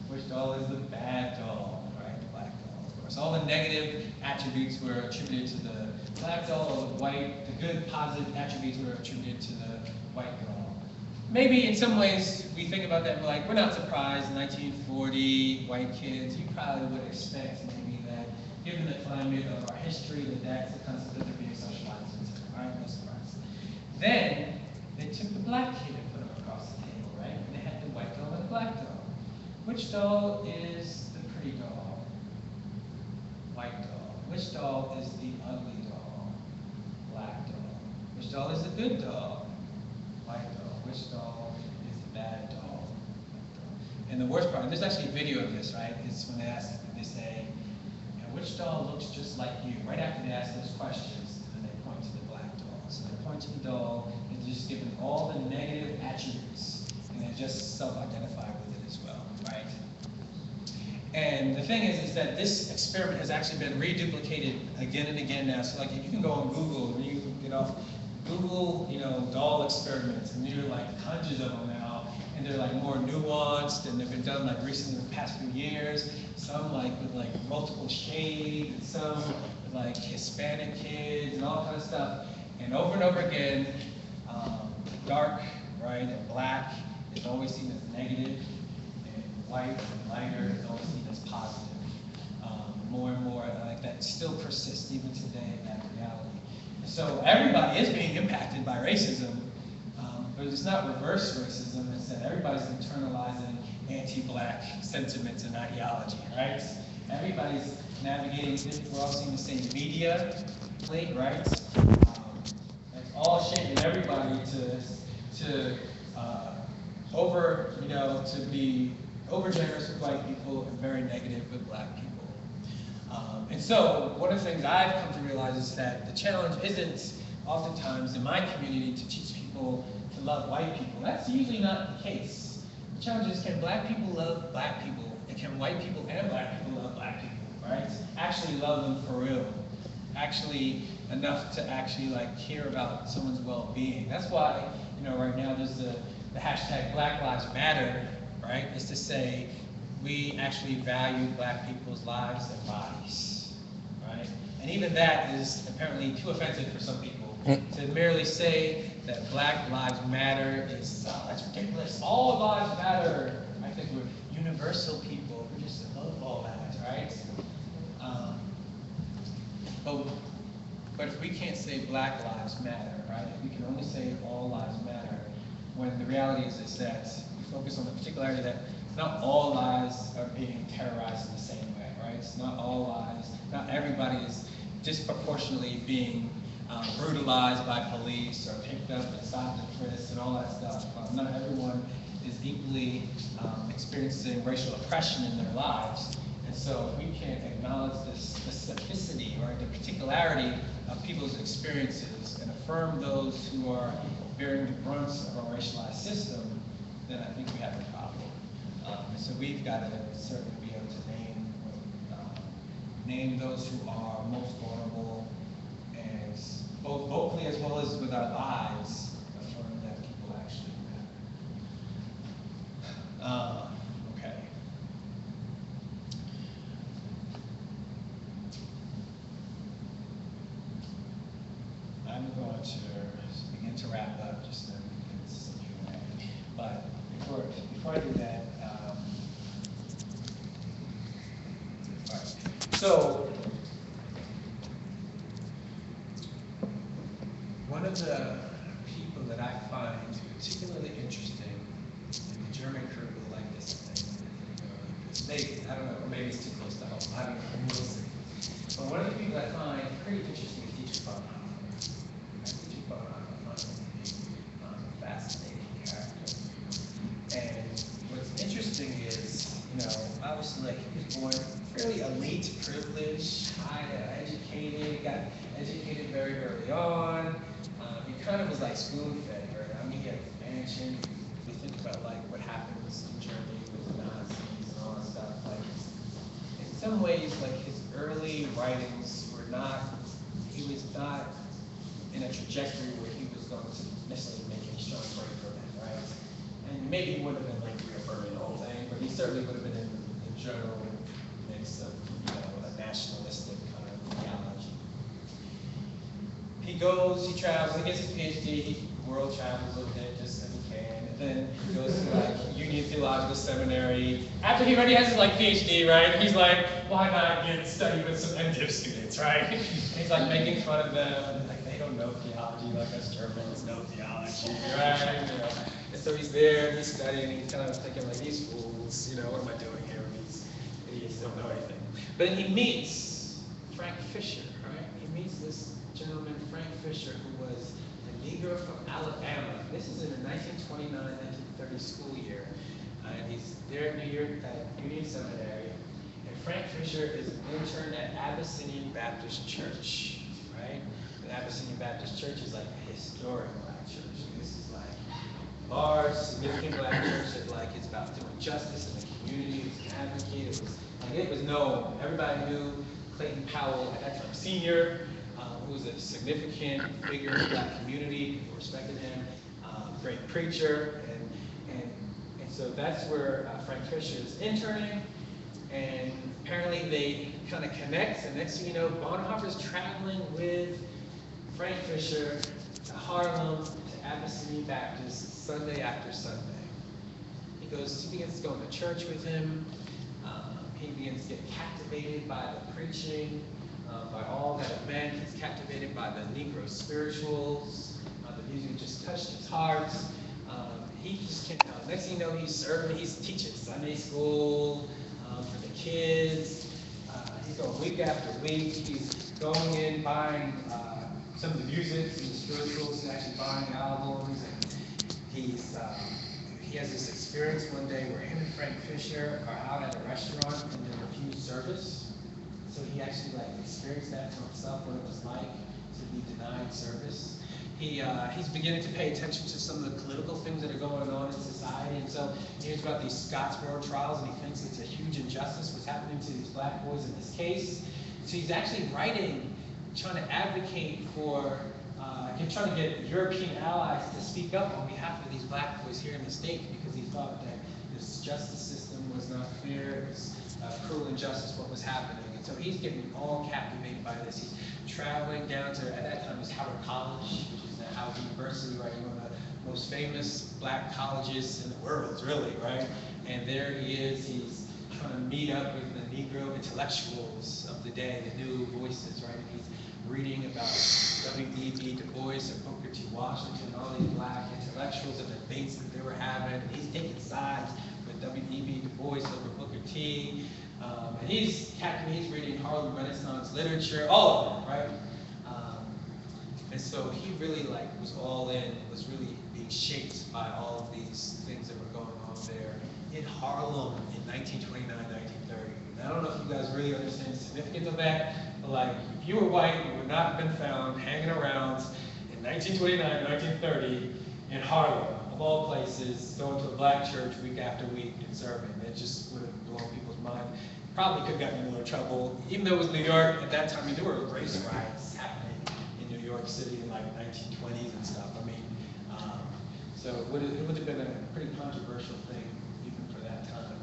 S3: Which doll is the bad doll? Right, the black doll, of course. All the negative attributes were attributed to the black doll, the good positive attributes were attributed to the white doll. Maybe in some ways we think about that and we're like, we're not surprised, 1940, white kids, you probably would expect maybe that, given the climate of our history, that's the concept that they're being socialized into, all right, no surprise. Then, they took the black kid and put him across the table, right? And they had the white doll and the black doll. Which doll is the pretty doll? White doll. Which doll is the ugly doll? Black doll. Which doll is the good doll? White doll. Which doll is the bad doll? And the worst part, and there's actually a video of this, right? It's when they say, which doll looks just like you? Right after they ask those questions, and they point to the black doll. So they point to the doll, and they're just given all the negative attributes, and they just self-identify with it as well, right? And the thing is that this experiment has actually been reduplicated again and again now. So like, you can go on Google, and you can get off Google, doll experiments, and there are like hundreds of them now, and they're like more nuanced, and they've been done like recently in the past few years. Some like with like multiple shades, and some with like Hispanic kids, and all kinds of stuff. And over again, dark, right, and black is always seen as negative, and white and lighter is always seen as positive. More and more, like that still persists even today in that reality. So everybody is being impacted by racism, but it's not reverse racism. It's that everybody's internalizing anti-black sentiments and ideology, right? Everybody's navigating, we're all seeing the same media plate, right? It's all shaping everybody to be over generous with white people and very negative with black people. And so one of the things I've come to realize is that the challenge isn't oftentimes in my community to teach people to love white people. That's usually not the case. The challenge is, can black people love black people? And can white people and black people love black people, right? Actually love them for real. Actually enough to actually like care about someone's well-being. That's why, right now there's the hashtag Black Lives Matter, right? Is to say we actually value black people's lives and bodies, right? And even that is apparently too offensive for some people. To merely say that Black Lives Matter is, that's ridiculous, all lives matter. I think we're universal people, we're just above all that, right? But if we can't say Black Lives Matter, right? If we can only say all lives matter, when the reality is that we focus on the particularity that not all lives are being terrorized in the same way, right? rights, not all lives, not everybody is disproportionately being brutalized by police or picked up and stopped and frisked and all that stuff. Not everyone is equally experiencing racial oppression in their lives. And so if we can acknowledge the specificity or the particularity of people's experiences and affirm those who are bearing the brunts of our racialized system, then I think we have a problem. And so we've got to certainly be able to name those who are most vulnerable, and both vocally as well as with our lives, affirm that people actually matter. Okay. I'm going to begin to wrap up just so we can get some Q&A. But before I do that, all right. So one of the people that I find particularly interesting in the German crew will like this thing. Maybe, I don't know, or maybe it's too close to home. I don't know, we'll see. But one of the people I find pretty interesting is teacher Bonhoeffer. Teacher Bonhoeffer, I find him a fascinating character. And what's interesting is, obviously, like, he was born fairly elite, privileged, high educated, got educated very early on. He kind of was like spoon-fed, right? I mean, he had a mansion. You think about like what happens in Germany with the Nazis and all that stuff. Like, in some ways, like his early writings were not. He was not in a trajectory where he was going to necessarily make a strong break from it, right? And maybe he would have been like reaffirming the whole thing, but he certainly would have been in the general mix of a nationalistic kind of theology. He goes, he travels, he gets his PhD, he world travels a little bit just as he can, and then he goes to like Union Theological Seminary. After he already has his like PhD, right? He's like, why not get study with some MDiv students, right? And he's like making fun of them, and like they don't know theology like us Germans know theology, right? And so he's there, and he's studying, and he's kind of thinking like, these fools, what am I doing here? These idiots don't know anything. But then he meets Frank Fisher, right? He meets this gentleman, Frank Fisher, who was a Negro from Alabama. This is in the 1929-1930 school year. And he's there at Union Seminary. And Frank Fisher is an intern at Abyssinian Baptist Church, right? And Abyssinian Baptist Church is like a historic black church. And this is like large, significant black church that like is about doing justice in the community. It was an advocate. It was known. Everybody knew Clayton Powell at that time, Sr., who was a significant figure in the black community. People respected him. Great preacher, and so that's where Frank Fisher is interning. And apparently they kind of connect. And next thing you know, Bonhoeffer's traveling with Frank Fisher to Harlem, to Abyssinian Baptist, Sunday after Sunday. He begins going to church with him. He begins to get captivated by the preaching, by all that it meant. He's captivated by the Negro spirituals. The music just touched his heart. He just can't help. Next thing you know, he's teaching Sunday school for the kids. He's going week after week. He's going in, buying some of the music, some of the spirituals, and actually buying albums. And he has this experience one day where him and Frank Fisher are out at a restaurant and they refuse service. So he actually experienced that for himself, what it was like to be denied service. He's beginning to pay attention to some of the political things that are going on in society, and so he hears about these Scottsboro trials, and he thinks it's a huge injustice what's happening to these black boys in this case. So he's actually writing, trying to advocate for, trying to get European allies to speak up on behalf of these black boys here in the States, because he thought that this justice system was not fair, it was cruel injustice what was happening. And so he's getting all captivated by this. He's traveling down to, at that time, it was Hart College, which is now Howard University, right? One of the most famous black colleges in the world, really, right? And there he is. He's trying to meet up with the Negro intellectuals of the day, the new voices, right? And he's reading about W.E.B. Du Bois and Booker T. Washington, all these black intellectuals and the debates that they were having. And he's taking sides with W.E.B. Du Bois over Booker T. And he's reading Harlem Renaissance literature, all of it, right? And so he really was all in, was really being shaped by all of these things that were going on there in Harlem in 1929, 1930. And I don't know if you guys really understand the significance of that, but if you were white, you would not have been found hanging around in 1929, 1930 in Harlem, of all places, going to a black church week after week and serving. It just would have blown people's mind. Probably could have gotten in more trouble. Even though it was New York at that time, there were race riots happening in New York City in 1920s and stuff. So it would have been a pretty controversial thing even for that time.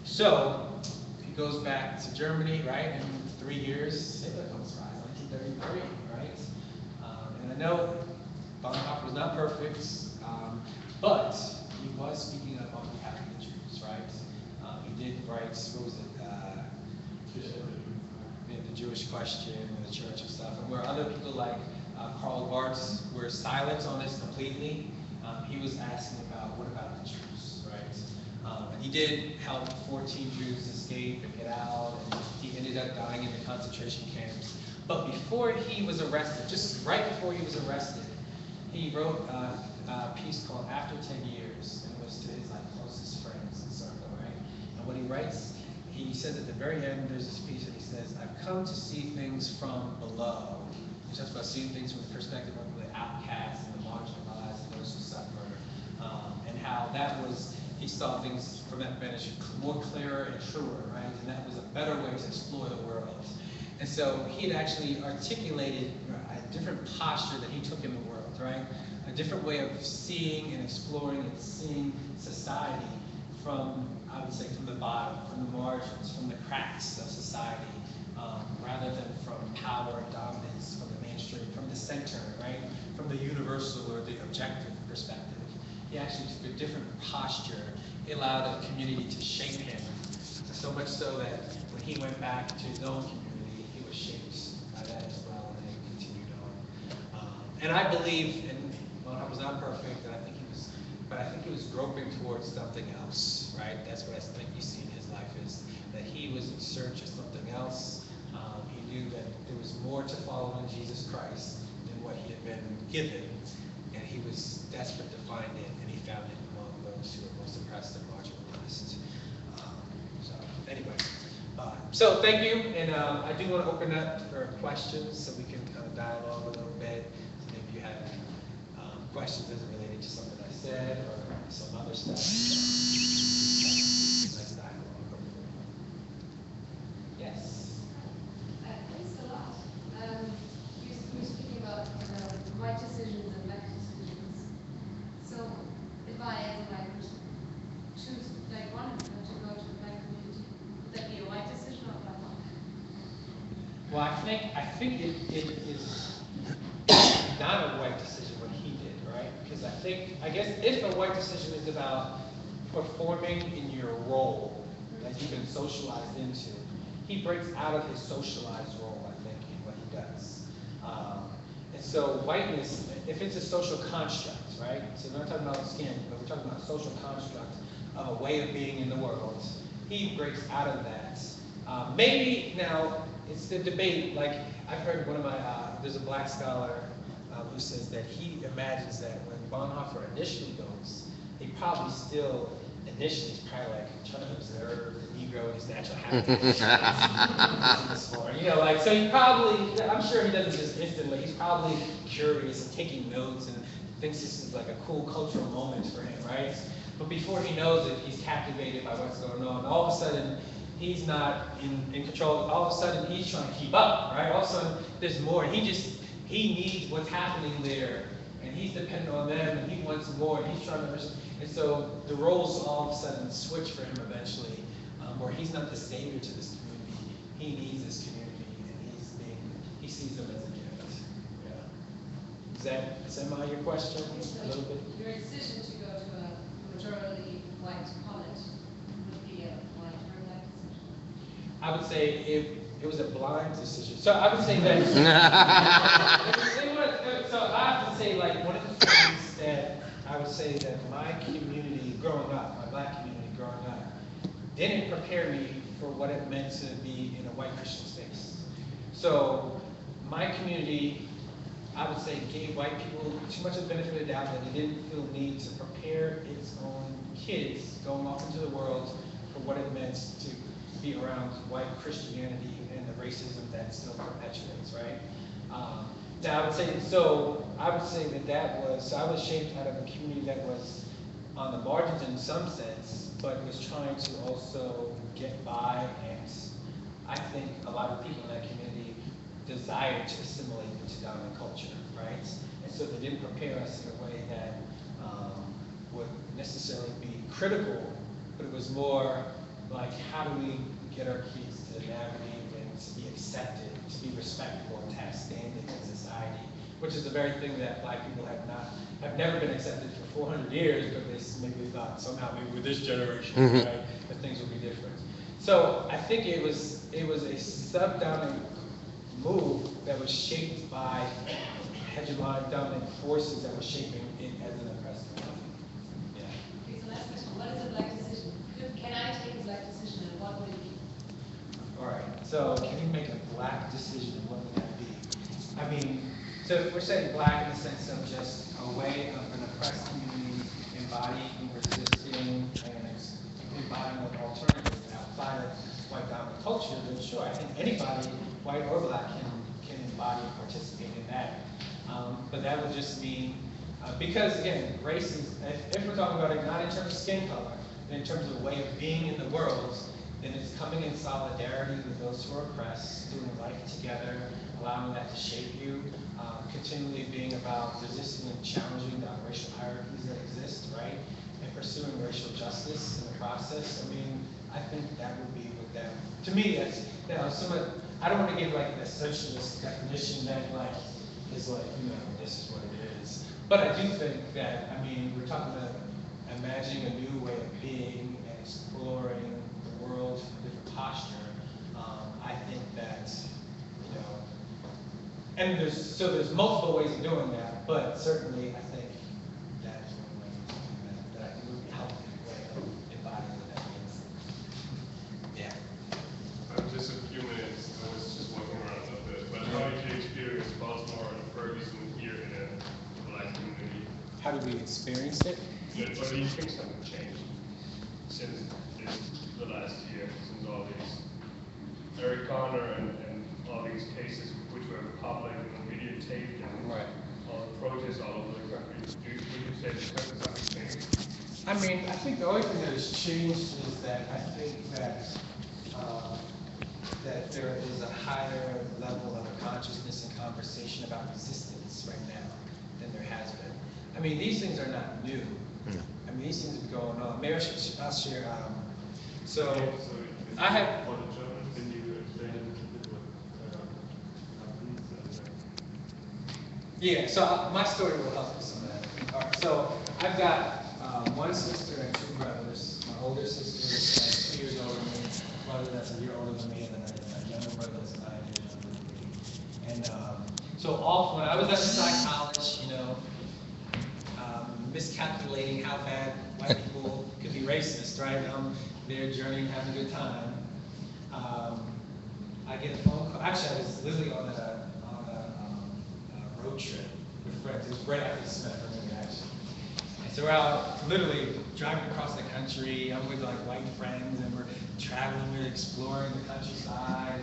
S3: So he goes back to Germany, right? In 3 years, Hitler comes rise, 1933, right? And I know Bonhoeffer was not perfect, but he was speaking up on behalf of the Jews, right? He did write, what was it? The Jewish question and the church and stuff, and where other people like Karl Barth were silent on this completely, he was asking about what about the Jews, right? And he did help 14 Jews escape and get out, and he ended up dying in the concentration camps. But before he was arrested, just right before he was arrested, he wrote a piece called After 10 Years, and it was to his closest friends and circle, right? And what he writes, he says at the very end, there's this piece that he says, I've come to see things from below. He talks about seeing things from the perspective of the outcasts and the marginalized and those who suffer. And how that was, he saw things from that vantage more clearer and truer, right? And that was a better way to explore the world. And so he had actually articulated a different posture that he took in the world, right? A different way of seeing and exploring and seeing society from, I would say, from the bottom, from the margins, from the cracks of society, rather than from power and dominance, from the mainstream, from the center, right? From the universal or the objective perspective. He actually took a different posture. It allowed a community to shape him, so much so that when he went back to his own community, he was shaped by that as well, and he continued on. And I believe, and I was not perfect, and I think he was groping towards something else, right? That's what I think you see in his life, is that he was in search of something else. He knew that there was more to following Jesus Christ than what he had been given, and he was desperate to find it, and he found it among those who were most oppressed and marginalized. So anyway, so thank you, and I do want to open up for questions so we can kind of dialogue a little bit. So maybe you have questions as it related to something I said or some other stuff. Nice dialogue. Yes.
S5: Thanks a lot. You're speaking about right decisions and left decisions. So if I choose one to go to the black community, would that be a right decision or a black one?
S3: Well, I think it is not a right decision what he did, right? Because I guess if a right decision is about performing in your role that you've been socialized into, he breaks out of his socialized role, I think, in what he does. And so whiteness, if it's a social construct, right? So we're not talking about skin, but we're talking about a social construct of a way of being in the world. He breaks out of that. Maybe now, it's the debate, I've heard one of my, there's a black scholar who says that he imagines that when Bonhoeffer initially goes, he probably still, initially, he's probably trying to observe the Negro in his natural habitat. So he probably, I'm sure he doesn't just instantly, he's probably curious and taking notes and thinks this is a cool cultural moment for him, right? But before he knows it, he's captivated by what's going on. All of a sudden, he's not in control. All of a sudden, he's trying to keep up, right? All of a sudden, there's more. He needs what's happening there, and he's dependent on them, and he wants more, and he's trying to understand. And so the roles all of a sudden switch for him eventually, where he's not the savior to this community. He needs this community, and he sees them as a gift. Yeah. Is that your question?
S5: So
S3: A little bit?
S5: your decision to go to a majority white college would be a white or black decision?
S3: I would say it was a blind decision. So I would say that. So I have to say, one of the things that I would say that my community growing up, my black community growing up, didn't prepare me for what it meant to be in a white Christian space. So my community, I would say, gave white people too much of the benefit of the doubt that they didn't feel the need to prepare its own kids going off into the world for what it meant to be around white Christianity and the racism that still perpetuates, right? Now I would say that I was shaped out of a community that was on the margins in some sense, but was trying to also get by, and I think a lot of people in that community desired to assimilate into dominant culture, right? And so they didn't prepare us in a way that would necessarily be critical, but it was more like, how do we get our kids to navigate and to be accepted, to be respectable, and to have standing in society, which is the very thing that black people have never been accepted for 400 years, but they maybe thought somehow maybe with this generation, right, that things would be different. So I think it was a sub-dominant move that was shaped by hegemonic dominant forces that were shaping it as an oppressed community. Yeah.
S5: Okay, so last question, what is a black decision? Can I take a black decision, and what would it be?
S3: All right, so can you make a black decision, and what would that be? I mean, so if we're saying black in the sense of just a way of an oppressed community embodying, resisting, and embodying of alternatives outside of white dominant culture, then sure, I think anybody, white or black, can embody and participate in that. But that would just mean, because again, race is, if we're talking about it not in terms of skin color, but in terms of a way of being in the world, then it's coming in solidarity with those who are oppressed, doing life together, allowing that to shape you, continually being about resisting and challenging the racial hierarchies that exist, right? And pursuing racial justice in the process. I mean, I think that would be what that, to me, that's, I don't want to give like the socialist definition that like, is like, this is what it is. But I do think that, I mean, we're talking about imagining a new way of being and exploring the world from a different posture. I think that, and there's multiple ways of doing that, but certainly I think that's one way of doing that I think would be a healthy way of embodying what that means. Yeah.
S6: Just a few minutes, I was just walking around a little bit, but how did you experience Baltimore and Ferguson here in a black community?
S3: How did we experience it?
S6: Or do you think something changed since the last year, since all these Eric Garner and all these cases which were public and videotaped and all the protests all over the country? Would you say the something changed?
S3: I mean, I think the only thing that has changed is that I think that that there is a higher level of consciousness and conversation about resistance right now than there has been. I mean, these things are not new. I mean, these things have been going on. Maybe I'll share. So I have.
S6: For the Germans, can you explain a little bit what
S3: Yeah, so my story will help with some of that. All right, so I've got one sister and two brothers. My older sister is 2 years older than me, a brother that's a year older than me, and then a younger brother that's 9 years older than me. And so when I was at Mennonite College, miscalculating how bad white people could be racist, right? They're journeying, having a good time. I get a phone call. Actually, I was literally on a road trip with friends. It was right after the Smith for me, actually. And so we're out literally driving across the country. I'm with like white friends, and we're traveling, we're exploring the countryside,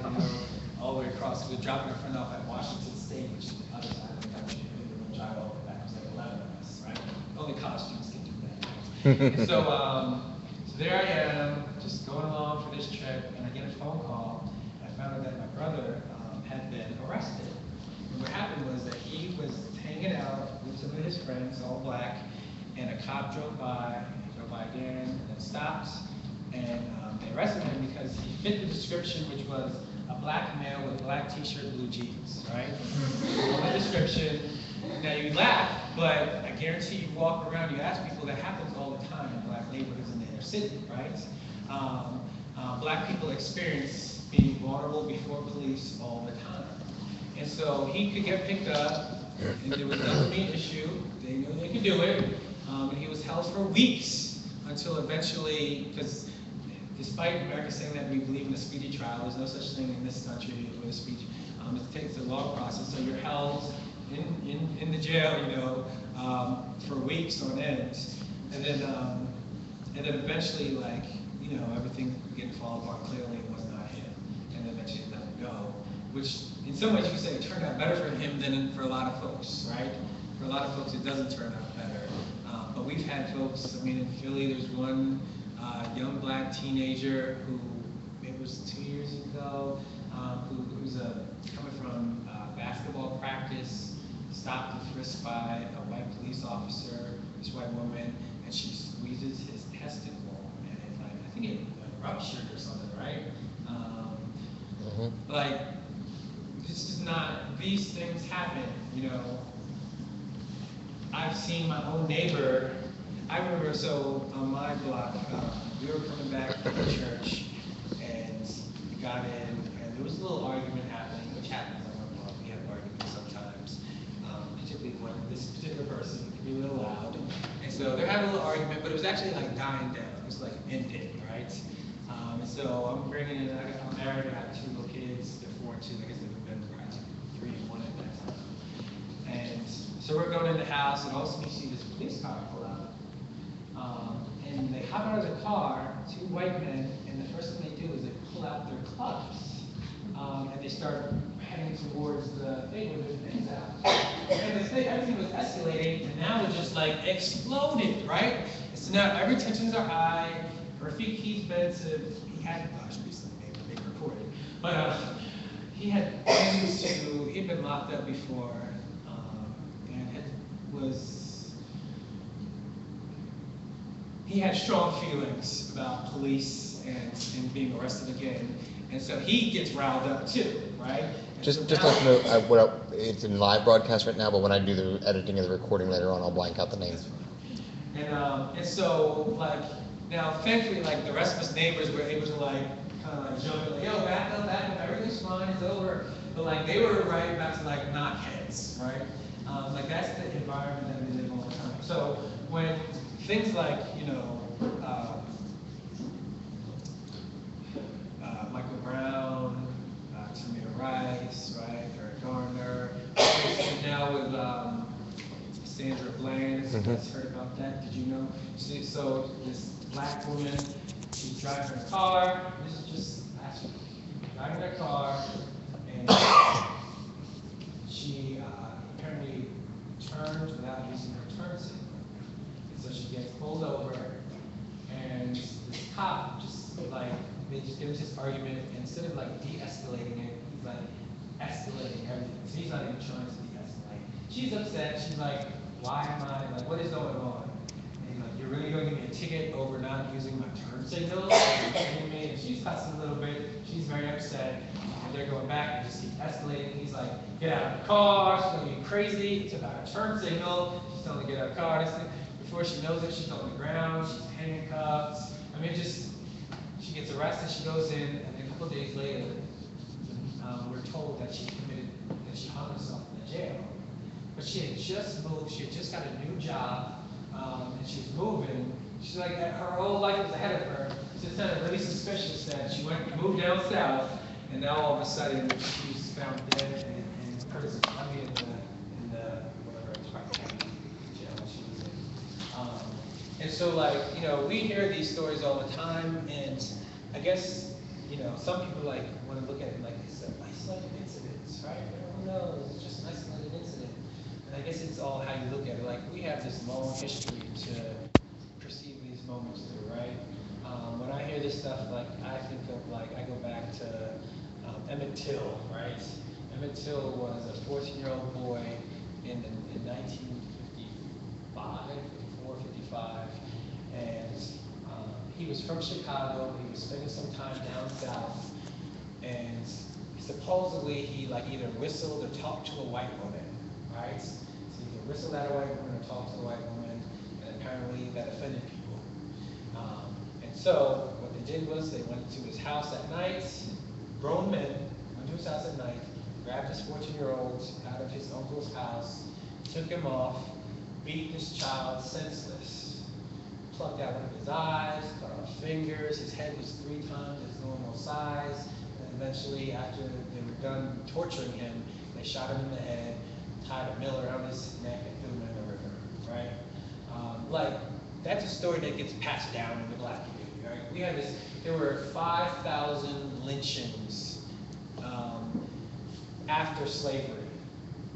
S3: all the way across. We're dropping a friend off at Washington State, which is the other side of the country. And we'll drive all the way back. It was like 11 of us, right? Only college students can do that. And so there I am, just going along for this trip, and I get a phone call, and I found out that my brother had been arrested. And what happened was that he was hanging out with some of his friends, all black, and a cop drove by again, and then stopped, and they arrested him because he fit the description, which was a black male with black t-shirt, blue jeans, right? The description. Now you laugh, but I guarantee you walk around, you ask people, that happens all the time in black neighborhoods in the inner city, right? Black people experience being vulnerable before police all the time. And so he could get picked up, and there was never be an issue. They knew they could do it. And he was held for weeks until eventually, because despite America saying that we believe in a speedy trial, there's no such thing in this country with a speedy. It takes a long process, so you're held in the jail, you know, for weeks on end, and then eventually, like, you know, everything began to fall apart. Clearly, it was not him, and then eventually let him go. Which, in some ways, you could say it turned out better for him than for a lot of folks, right? For a lot of folks, it doesn't turn out better. But we've had folks. I mean, in Philly, there's one young black teenager who, it was 2 years ago, who's coming from basketball practice, stopped and frisked by a white police officer, this white woman, and she squeezes his testicle, and it, like, I think it ruptured or something, right? Like, this is not, these things happen, you know. I've seen my own neighbor. I remember, so on my block, we were coming back from the church, and we got in, and there was a little argument happening, which happens on my block. We have arguments sometimes, particularly when this particular person can be a little loud. And so they're having a little argument, but it was actually like dying down. It was like ending, right? And so I'm bringing in, I'm married, I have 2 little kids, they're 4 and 2, I guess they've been right, 3 and 1 at that time. And so we're going in the house, and all of a sudden you see this police car pull out. And they hop out of the car, 2 white men, and the first thing they do is they pull out their clubs. And they start heading towards the thing with their things out. And the thing, everything was escalating, and now it just like exploded, right? And so now every tensions are high. He's been to, he had, gosh, recently they recorded, but he had he'd been locked up before, and he had strong feelings about police and being arrested again, and so he gets riled up too, right? And
S2: Just
S3: so
S2: let you know, it's in live broadcast right now, but when I do the editing of the recording later on, I'll blank out the name.
S3: And so, like, now thankfully, like, the rest of us neighbors were able to, like, kind of like jump in, like, yo, back up, everything's fine, it's over. But like, they were right about to like knock heads, right? Like, that's the environment that we live all the time. So when things like, you know, Michael Brown, Tamir Rice, right, Eric Garner, now with Sandra Bland, has heard about that? Did you know? So this black woman, she's driving her car. This is just last week. Driving her car, and she apparently turned without using her turn signal. And so she gets pulled over, and this cop just like, they just get into this argument, and instead of like de-escalating it, he's like escalating everything. So he's not even trying to de-escalate. She's upset. She's like, why am I, like, what is going on? And he's like, you're really going to give me a ticket over not using my turn signal? And she's fussing a little bit. She's very upset. And they're going back and just keep escalating. He's like, get out of the car. She's going to be crazy. It's about a turn signal. She's telling her to get out of the car. Before she knows it, she's on the ground. She's handcuffed. I mean, just, she gets arrested. She goes in. And then a couple of days later, we're told that she hung herself in the jail. But she had just moved, she had just got a new job, and she was moving. She's like, her whole life was ahead of her. So it's kind of really suspicious that she moved down south, and now all of a sudden she's found dead in prison. I mean, in the whatever it's called, jail she was in. And so, like, you know, we hear these stories all the time, and I guess, you know, some people like want to look at it like it's an isolated incident, right? Who knows? It's just an isolated incident. And I guess it's all how you look at it. Like, we have this long history to perceive these moments through, right? When I hear this stuff, like, I think of, like, I go back to Emmett Till, right? Emmett Till was a 14-year-old boy in 1955, 54, 55, and he was from Chicago. He was spending some time down south, and supposedly he, like, either whistled or talked to a white woman, right? So he either whistled at a white woman or talked to a white woman, and apparently that offended people. And so what they did was they went to his house at night. Grown men went to his house at night, grabbed his 14-year-old out of his uncle's house, took him off, beat this child senseless, plucked out one of his eyes, cut off fingers, his head was 3 times his normal size, and eventually, after they were done torturing him, they shot him in the head, tied a mill around his neck, and threw him in the river, right? Like, that's a story that gets passed down in the black community, right? We have this, there were 5,000 lynchings after slavery,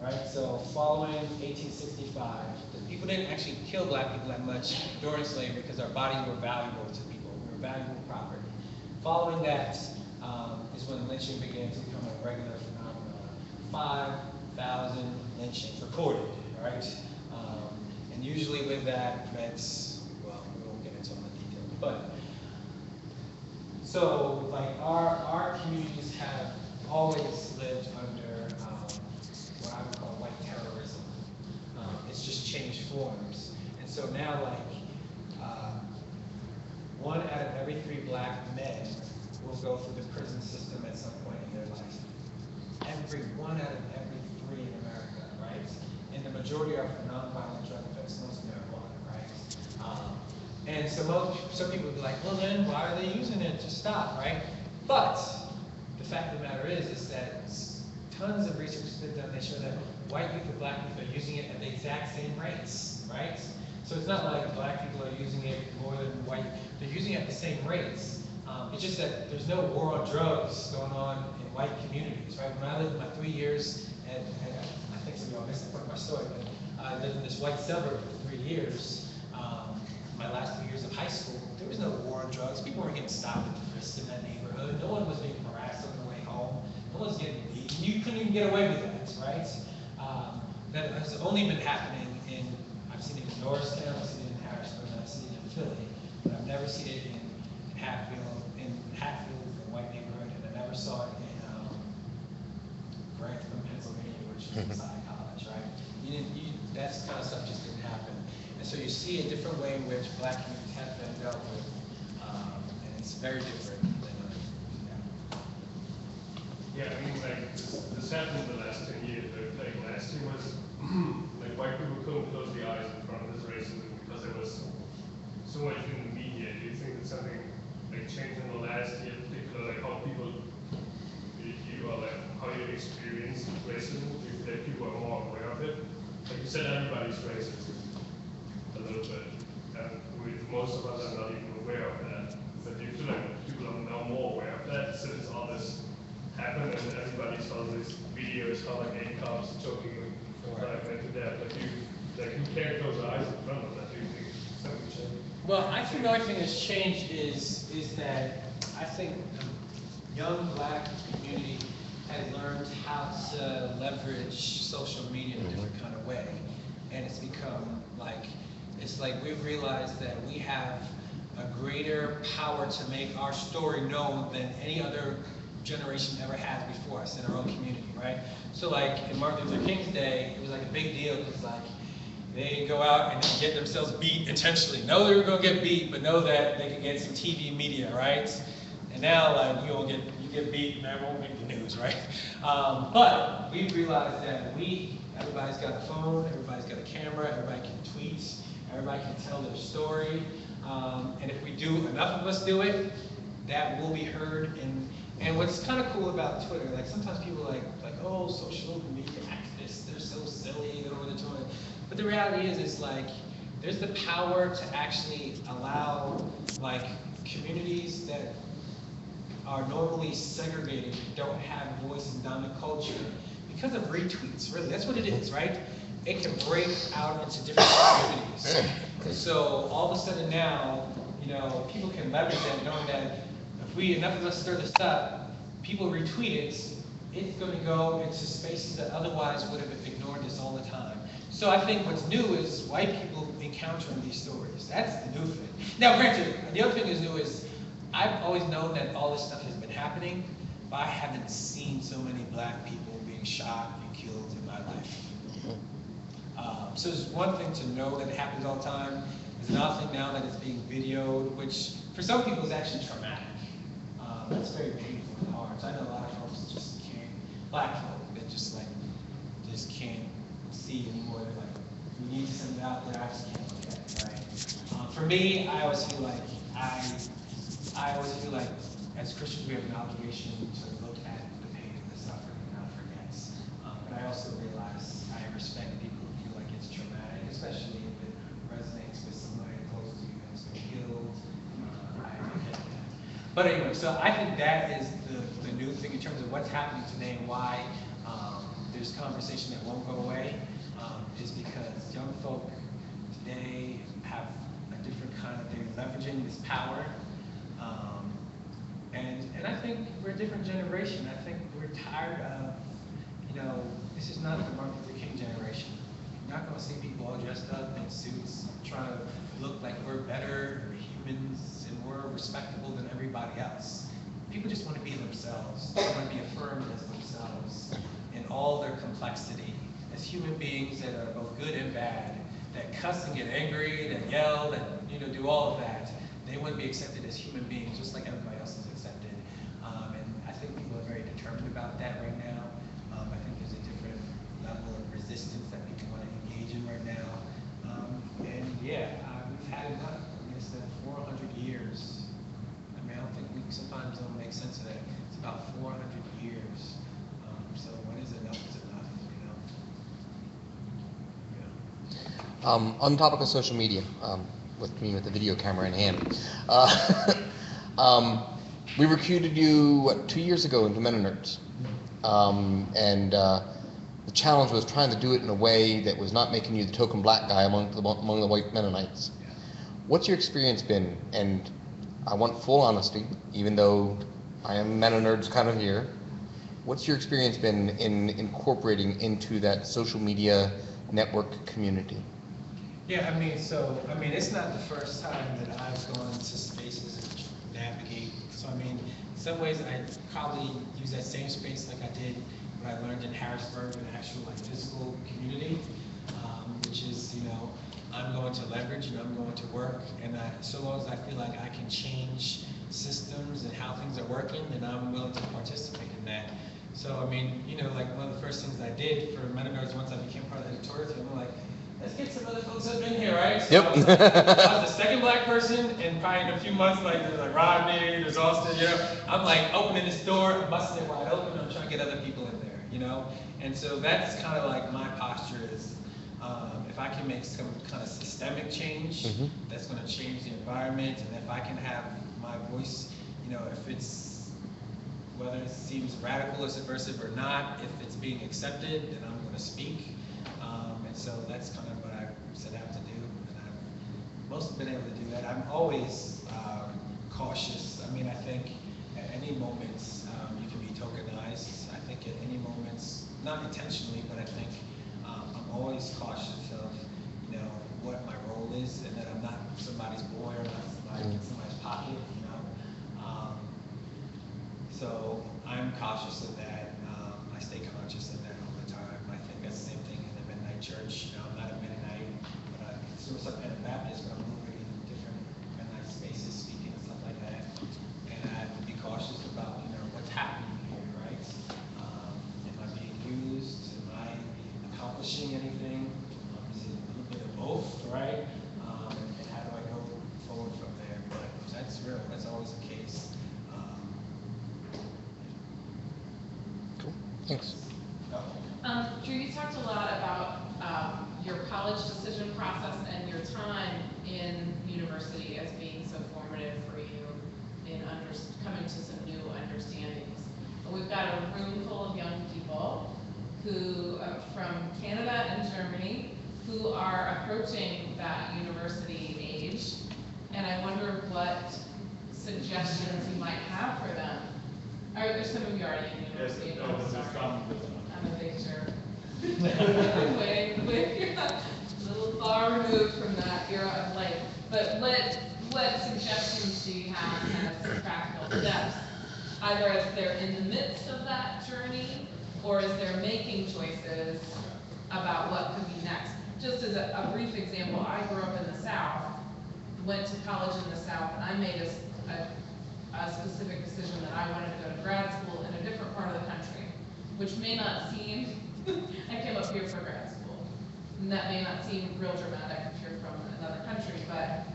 S3: right? So following 1865, the people didn't actually kill black people that much during slavery because our bodies were valuable to people. We were valuable property. Following that is when lynching began to become a regular phenomenon. 5,000 lynchings recorded, right? And usually with that meant, well, we won't get into all the details, but so like our communities have always lived under what I would call white terrorism. It's just changed forms. And so now, like, 1 out of every 3 black men will go through the prison system at some point in their life. 1 out of every 3 in America, right? And the majority are for nonviolent drug offenses, most marijuana, right? And so some people would be like, well then, why are they using it to stop, right? But the fact of the matter is that tons of research has been done. They show that white youth and black people are using it at the exact same rates, right? So it's not like black people are using it more than white. They're using it at the same rates. It's just that there's no war on drugs going on in white communities, right? When I lived my 3 years, and I think some of y'all missed part of my story, but I lived in this white suburb for 3 years. My last 3 years of high school, there was no war on drugs. People weren't getting stopped and frisked in that neighborhood. No one was being harassed on their way home. No one's getting beaten. You couldn't even get away with that, right? That has only been happening in, I've seen it in Norristown, I've seen it in Harrisburg, I've seen it in Philly, but I've never seen it in Hatfield, the white neighborhood, and I never saw it in Grantham, Pennsylvania, which is beside college, right? That kind of stuff just didn't happen. And so you see a different way in which black communities have been dealt with, and it's very different than
S6: Yeah, I mean, like, this happened in the last 10 years, but like last year was, like, white people couldn't close the eyes in front of this racism because there was so much in the media. Do you think that something, like, changed in the last year, particularly, like, how people, how you experience racism? Do you think that people are more aware of it? Like you said, everybody's racist, a little bit, and most of us are not even aware of that. But do you feel like people are now more aware of that since all this happened and everybody saw these videos how like 8 cops choking black men to death? Like you can't close your eyes in front of that. Do you think something changed?
S3: Well, I think the only thing that's changed is that I think the young black community has learned how to leverage social media in a different kind of way. And it's become like, it's like we've realized that we have a greater power to make our story known than any other generation ever had before us in our own community, right? So like in Martin Luther King's day, it was like a big deal because like they go out and they get themselves beat intentionally. Know they were gonna get beat, but know that they can get some TV media, right? And now like you get beat and that won't make the news, right? But we realized that everybody's got a phone, everybody's got a camera, everybody can tweet, everybody can tell their story. And if we do, enough of us do it, that will be heard. And what's kind of cool about Twitter, like sometimes people like, oh, social media activists, they're so silly, they don't know what they're doing. But the reality is like, there's the power to actually allow like communities that are normally segregated, don't have voice in dominant culture, because of retweets, really, that's what it is, right? It can break out into different communities. So all of a sudden now, you know, people can leverage that, knowing that if enough of us stir this up, people retweet it, it's going to go into spaces that otherwise would have ignored this all the time. So I think what's new is white people encountering these stories. That's the new thing. Now, granted, the other thing that's new is I've always known that all this stuff has been happening, but I haven't seen so many black people being shot and killed in my life. So it's one thing to know that it happens all the time. It's another thing now that it's being videoed, which for some people is actually traumatic. That's very painful and hard. So I know a lot of folks that just can't, black folk that just can't see anymore. They're like, we need to send it out there, I just can't look at it, right? For me, I always feel like as Christians we have an obligation to look at the pain and the suffering and not forget. But I also realize I respect people who feel like it's traumatic, especially if it resonates with somebody close to you that's been killed. I get that. But anyway, so I think that is the new thing in terms of what's happening today and why there's conversation that won't go away, is because young folk today have a different kind of, they're leveraging this power. And I think we're a different generation. I think we're tired of, this is not the Martin Luther King generation. You're not going to see people all dressed up in suits trying to look like we're better humans and we're respectable than everybody else. People just want to be themselves. They want to be affirmed as themselves in all their complexity as human beings that are both good and bad, that cuss and get angry, that yell, that do all of that. They want to be accepted as human beings just like everybody else is accepted. And I think people are very determined about that right now. I think there's a different level of resistance that people want to engage in right now. And yeah, we've had enough. I mean, it's been 400 years. I mean, I don't think we sometimes don't make sense of that. It's about 400 years. So when is enough is enough,
S2: On the topic of social media, with me with the video camera in hand, we recruited you 2 years ago into MennoNerds, and the challenge was trying to do it in a way that was not making you the token black guy among the white Mennonites. What's your experience been? And I want full honesty, even though I am MennoNerds kind of here. What's your experience been in incorporating into that social media network community?
S3: Yeah, it's not the first time that I've gone to spaces and navigate. So in some ways I probably use that same space like I did what I learned in Harrisburg, an actual physical community, which is, I'm going to leverage and I'm going to work, and so long as I feel like I can change systems and how things are working, then I'm willing to participate in that. So one of the first things I did for MennoNerds once I became part of the editorial team, I'm like, let's get some other folks up in here, right? So
S2: Yep.
S3: I was the second black person, and probably in a few months, there's Rodney, there's Austin, I'm opening this door, I'm busting it wide open, I'm trying to get other people in there, And so that's kind of my posture is, if I can make some kind of systemic change, that's going to change the environment, and if I can have my voice, if it's, whether it seems radical or subversive or not, if it's being accepted, then I'm going to speak. And so that's kind of what I set out to do, and I've mostly been able to do that. I'm always cautious. I think at any moment you can be tokenized. I think at any moment, not intentionally, but I think I'm always cautious of what my role is, and that I'm not somebody's boy or not somebody's pocket. So I'm cautious of that. I stay conscious of that all the time. I think that's the same thing in the Mennonite church. I'm not a Mennonite, but I'm sort of Anabaptist, but I'm moving in different Mennonite spaces, speaking and stuff like that. And I have to be cautious about what's happening here, right? Am I being used? Am I accomplishing anything? Is it a little bit of both, right? And how do I go forward from there? But that's real. That's always the case.
S2: Cool. Thanks.
S1: Drew, you talked a lot about your college decision process and your time in university as being so formative for you in coming to some new understandings. We've got a room full of young people who, from Canada and Germany, who are approaching that university age, and I wonder what suggestions you might have for them. There's some of you already in university. I'm a picture. I'm waiting with you. A little far removed from that era of life. But what suggestions do you have, kind of some practical steps? Either as they're in the midst of that journey, or as they're making choices about what could be next. Just as a brief example, I grew up in the South, went to college in the South, and I made a specific decision that I wanted to go to grad school in a different part of the country, which may not seem, I came up here for grad school. And that may not seem real dramatic if you're from another country, but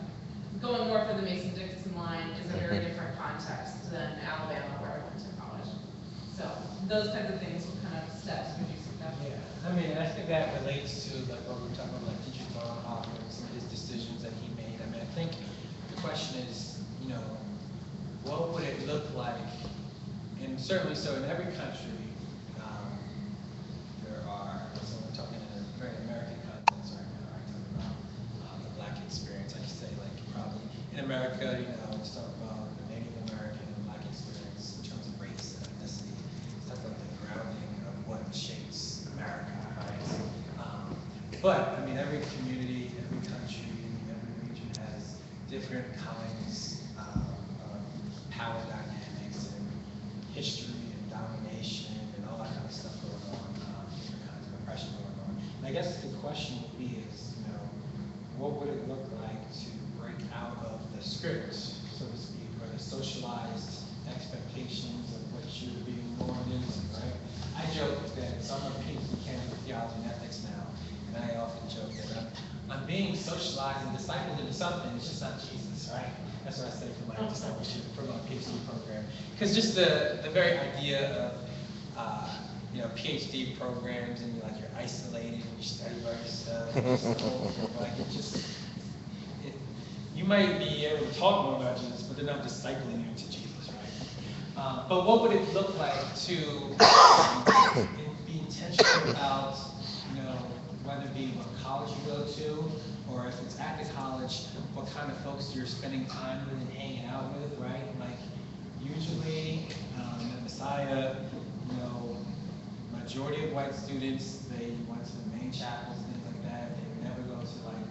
S1: going more for the Mason-Dixon line is a very different context than Alabama, where I went to college. So those kinds of things, what kind of steps would you suggest?
S3: Yeah, I mean, I think that relates to like what we were talking about, like teacher Bonhoeffer and some of his decisions that he made. I mean, I think the question is, you know, what would it look like? And certainly, so in every country, there are. So we're talking in a very American context right now. Right, talking about the Black experience. I could say, like, probably in America, you know, let's talk about the Native American and Black experience in terms of race and ethnicity. Let's talk about the grounding of what shapes America, right? But I mean, every community, every country, every region has different kinds of power dynamics and history and domination and all that kind of stuff going on, different kinds of oppression going on. And I guess the question would be is, you know, what would it look like to break out of the script, so to speak, or the socialized expectations of what you're being born into, right? I joke that, so I'm a PhD candidate in theology and ethics now, and I often joke that I'm being socialized and discipled into something, it's just not Jesus, right? That's what I say for my discipleship, for my PhD program. Because just the very idea of, you know, PhD programs and you're isolated and you study by yourself, like it just, you might be able to talk more about Jesus, but they're not discipling you into Jesus, right? But what would it look like to be intentional about, you know, whether it be what college you go to, or if it's at the college, what kind of folks you're spending time with and hanging out with, right? Like, usually, at Messiah, you know, majority of white students, they went to the main chapels and things like that. They would never go to, like,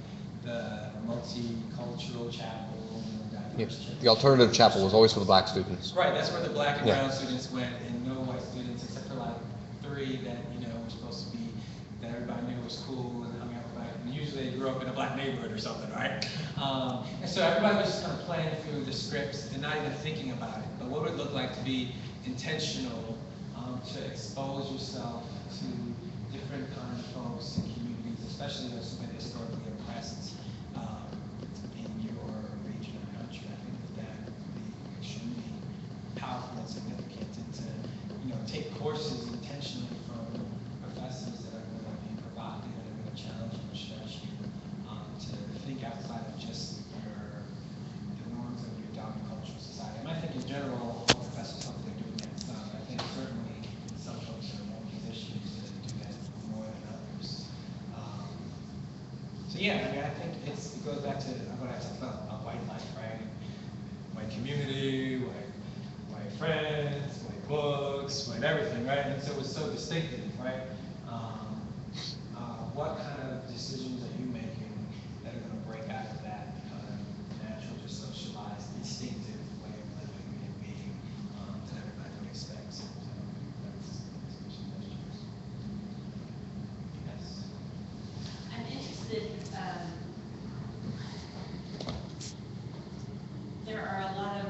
S3: the multicultural chapel, you know, diverse church.
S2: The alternative chapel was always for the Black students.
S3: Right, that's where the Black and brown students went, and no white students, except for, like, 3 that, you know, were supposed to be, that everybody knew was cool and hung out with Black. And usually they grew up in a Black neighborhood or something, right? And so everybody was just kind of playing through the scripts and not even thinking about it. But what would it look like to be intentional, to expose yourself to different kind of folks and communities, especially those who've been historically oppressed in your region or country? I think that would be extremely powerful and significant, and to, you know, take courses intentionally from professors that are going to be provocative and are going to challenge you and stretch you, to think outside of just the norms of your dominant cultural society. And I think in general, all professors hope they're doing that. I think certainly some folks are more positioned to do that more than others. So yeah, I mean, I think it goes back to what I talked about white life, right? White community, white friends, white books, white everything, right? And so it's so distinctive, right? What kind of decisions are you making that are going to break out of that kind of natural, just socialized, instinctive way of living and being that everybody would expect? So that's yes.
S7: I'm interested, there are a lot of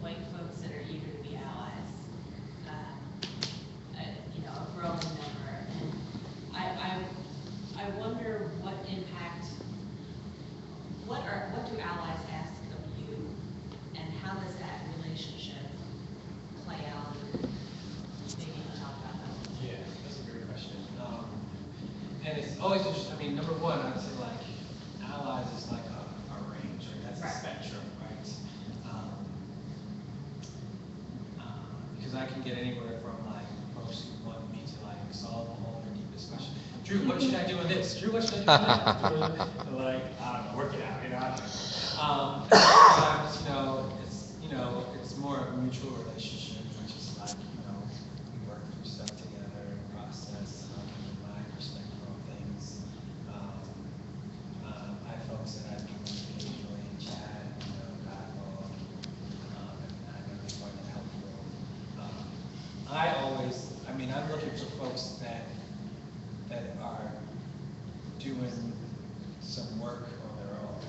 S7: white folks that are eager to be allies, you know, a growing number. And I wonder what impact, what do allies ask of you, and how does that relationship play out? Maybe you can talk about that.
S3: Yeah, that's a great question. And it's always interesting. I mean, number one, I'd say like allies is like a range, right? That's a spectrum, right? Because I can get anywhere from like folks who want me to like solve all their deepest questions. Drew, what should I do in this? Drew, what should I do in that? Like, I don't know, work it out, you know. Sometimes, it's more of a mutual relationship, which is like, we work through stuff together, process, my perspective on things. I have folks that I meet with occasionally in chat, dialogue, and I know they find it helpful. I'm looking for folks that are doing some work on their own,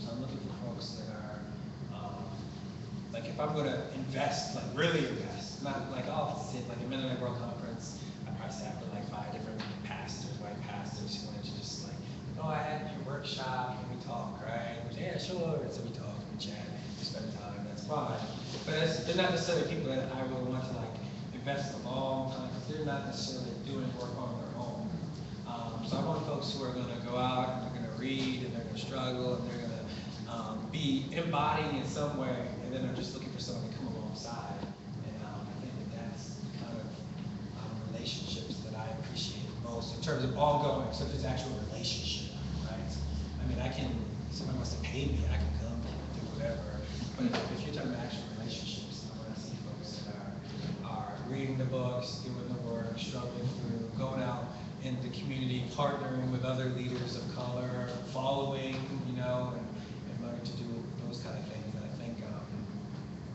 S3: So I'm looking for folks that are, like if I'm going to invest, like really invest, not like, oh, this is it, like a Mennonite World Conference, I probably say after like 5 different pastors, white pastors who wanted to just like, oh, I had your workshop, and we talk, right? Which, yeah, sure. So we talk, we chat, we spend time, that's fine. But they're not necessarily people that I would want to like invest a long time, because they're not necessarily doing work on their own. So I want folks who are going to go out and they're going to read and they're going to struggle and they're going to be embodied in some way, and then they're just looking for someone to come alongside. And I think that's kind of relationships that I appreciate most in terms of ongoing, so if it's actual relationship, right? I mean, if someone wants to pay me, I can come and do whatever. But if you're talking about actual relationships, I want to see folks that are reading the books, doing the work, struggling through, going out in the community, partnering with other leaders of color, following, and learning to do those kind of things. And I think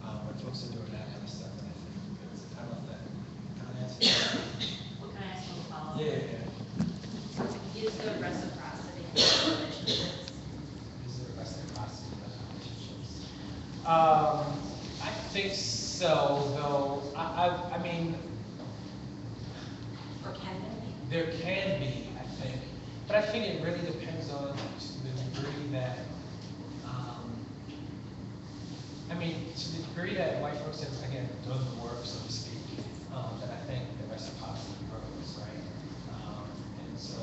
S3: when folks are doing that kind of stuff, then I think it's, I don't know if that kind of answers that.
S7: Well, can I ask one follow-up?
S3: Yeah.
S7: Is there reciprocity in relationships?
S3: Is there reciprocity in relationships? I think so, though. I mean,
S7: Or can there be?
S3: there can be, I think, but I think it really depends on the degree that, to the degree that white folks have, again, done the work, so to speak, that I think the reciprocity grows, right? And so,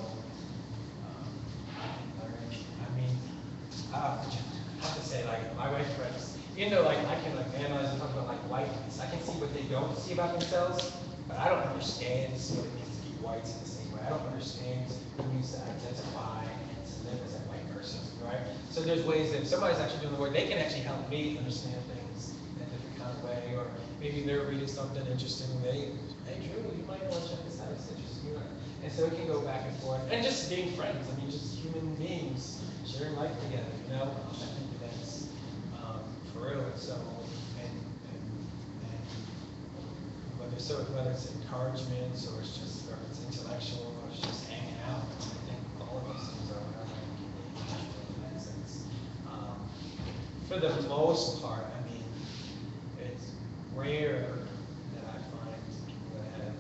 S3: I have to say, like, my white friends, I can analyze and talk about like whiteness, I can see what they don't see about themselves, but I don't understand what it means to be white in the same way. I don't understand what it means to identify and to live as a white person, right? So there's ways that if somebody's actually doing the work, they can actually help me understand things in a different kind of way, or maybe they're reading something interesting, hey Drew, you might want to check this out, it's interesting, And so it can go back and forth, and just being friends, just human beings sharing life together, I think that's for real. And so, and whether it's encouragement, or it's just, or it's intellectual, or it's just hanging out, I think all of those things are natural in that sense. For the most part, it's rare that I find people that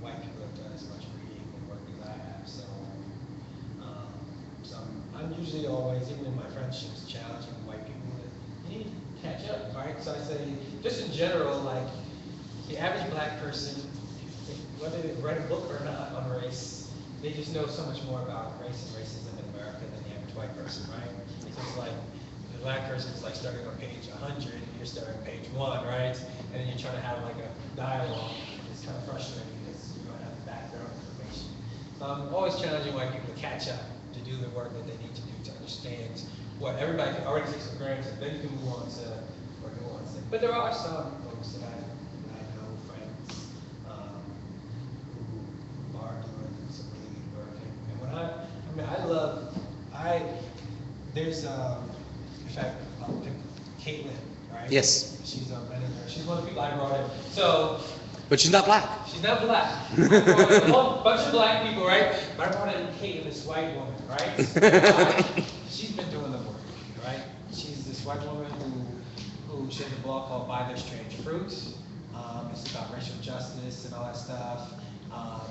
S3: white people have done as much reading and work as I have. So, I'm usually always, even in my friendships, challenging white people that you need to catch up, right? So I say, just in general, like, the average black person, whether they write a book or not on race, they just know so much more about race and racism in America than the average white person, right? So it's like, the black person is like starting on page 100, and you're starting on page 1, right? And then you're trying to have like a dialogue, and it's kind of frustrating because you don't have the background information. So I'm always challenging white people to catch up, to do the work that they need to do to understand what everybody already takes for granted. Then you can move on to or nuance it. But there are some folks that I know, friends, who are doing some really good work. And when there's in fact, I'll pick Caitlin, right?
S2: Yes.
S3: She's a MennoNerd. She's one of the people I brought in. So.
S2: But she's not black.
S3: She's not black. I brought in a whole bunch of black people, right? But I brought in Caitlin, this white woman, right? She's been doing the work, right? She's this white woman who she has a blog called Buy Their Strange Fruits. It's about racial justice and all that stuff.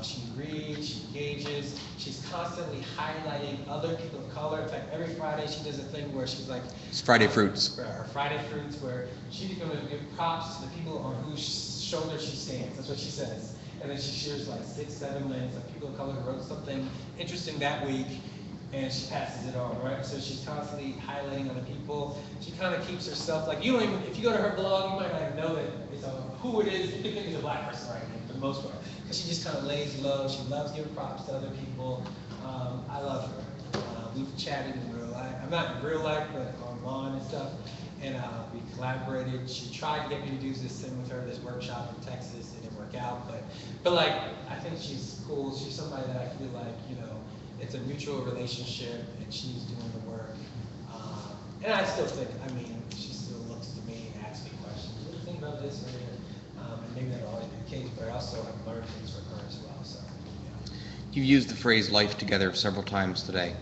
S3: She reads, she engages, she's constantly highlighting other people of color. In fact, every Friday she does a thing where she's like...
S2: It's Friday Fruits.
S3: Her Friday Fruits, where she's going to give props to the people on whose shoulder she stands. That's what she says. And then she shares like 6, 7 links of people of color who wrote something interesting that week, and she passes it on, right? So she's constantly highlighting other people. She kind of keeps herself, like, you don't even, if you go to her blog, you might not even know that it's who it is. You think it's a black person, right? For the most part. Because she just kind of lays low. She loves giving props to other people. I love her. We've chatted in real life. I'm not in real life, but online and stuff. And we collaborated. She tried to get me to do this thing with her, this workshop in Texas. It didn't work out, but like, I think she's cool. She's somebody that I feel like, it's a mutual relationship, and she's doing the work. And I still think, she still looks to me and asks me questions. What do you think about this? And maybe that'll always be the case, but I also have learned things from her as well. So, yeah.
S2: You used the phrase life together several times today.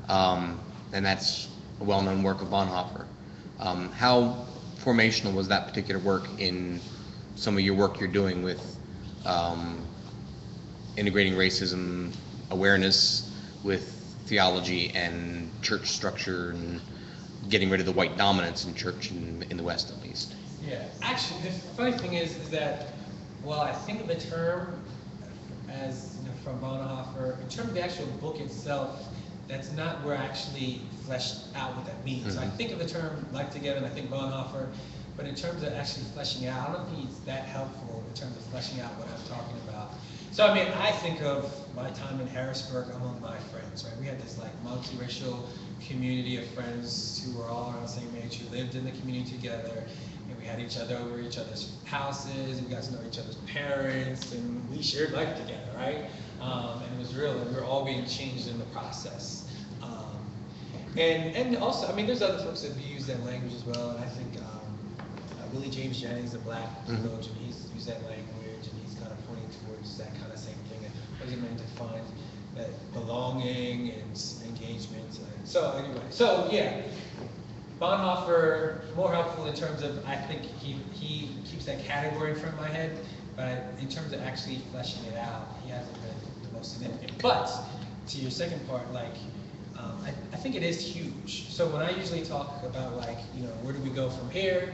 S3: Yeah.
S2: And that's a well-known work of Bonhoeffer. How formational was that particular work in some of your work you're doing with integrating racism awareness with theology and church structure and getting rid of the white dominance in church in the West, at least.
S3: Yeah, actually, the funny thing is that, well, I think of the term as, from Bonhoeffer, in terms of the actual book itself, that's not where I actually fleshed out what that means. So I think of the term like together, and I think Bonhoeffer, but in terms of actually fleshing it out, I don't think it's that helpful in terms of fleshing out what I'm talking about. So I mean, I think of my time in Harrisburg among my friends, right? We had this like multiracial community of friends who were all around the same age, who lived in the community together, and we had each other over each other's houses, and we got to know each other's parents, and we shared life together, right? And it was real, and we were all being changed in the process. And also, I mean, there's other folks that use that language as well, and I think Willie James Jennings, a black theologian, he's used that language, and he's kind of pointing towards that kind of same thing. What is it meant to find that belonging and engagement? So anyway, so yeah, Bonhoeffer, more helpful in terms of, I think he keeps that category in front of my head, but in terms of actually fleshing it out, he hasn't been the most significant. But to your second part, like, I think it is huge. So when I usually talk about like, where do we go from here?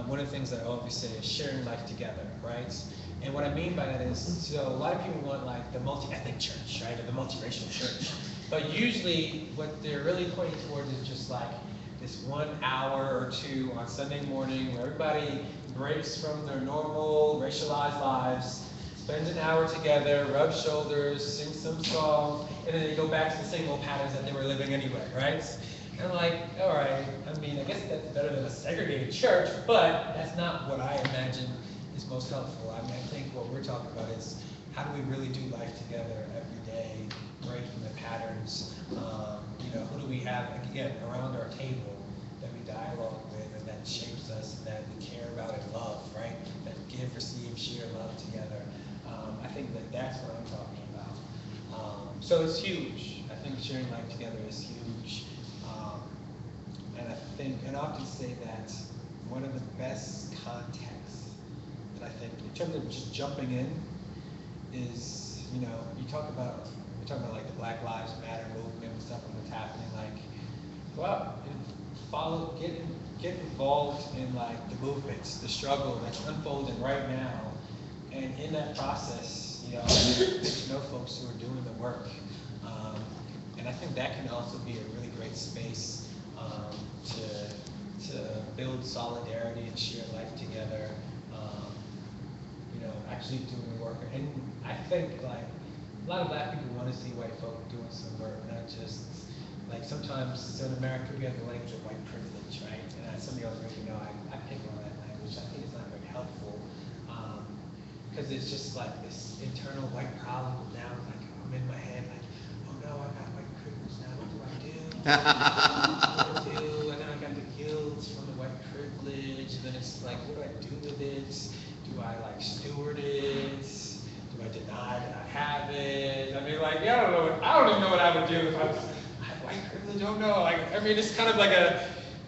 S3: One of the things that I always say is sharing life together, right? And what I mean by that is, so a lot of people want like the multi-ethnic church, right? Or the multiracial church. But usually what they're really pointing towards is just like this 1 hour or two on Sunday morning where everybody breaks from their normal racialized lives, spends an hour together, rub shoulders, sing some songs, and then they go back to the same old patterns that they were living anyway, right? And I'm like, all right, I mean, I guess that's better than a segregated church, but that's not what I imagine is most helpful. I mean, I think what we're talking about is how do we really do life together every day, breaking the patterns? Who do we have, again, around our table that we dialogue with and that shapes us and that we care about and love, right? That give, receive, share, love together. I think that that's what I'm talking about. So it's huge. I think sharing life together is huge. And I think, and I often say that one of the best contexts that I think, in terms of just jumping in, is, we're talking about like the Black Lives Matter movement and stuff and what's happening, like, go out and get involved in like the movements, the struggle that's unfolding right now. And in that process, get to know folks who are doing the work. And I think that can also be a really great space to build solidarity and share life together. Actually doing the work. And I think like a lot of black people want to see white folk doing some work, not just like sometimes. So in America we have the language of white privilege, right? And as some of y'all already know, I pick on that language. I think it's not very helpful. Because it's just like this internal white problem now, like I'm in my head like, oh no, I got white privilege now, what do I do? What do I do? And then I got the guilt from the white privilege, and then it's like, what do I do with it? Do I like steward it? Do I deny that I have it? I mean, like, I don't even know what I would do if I had white privilege, I don't know. Like, I mean, it's kind of like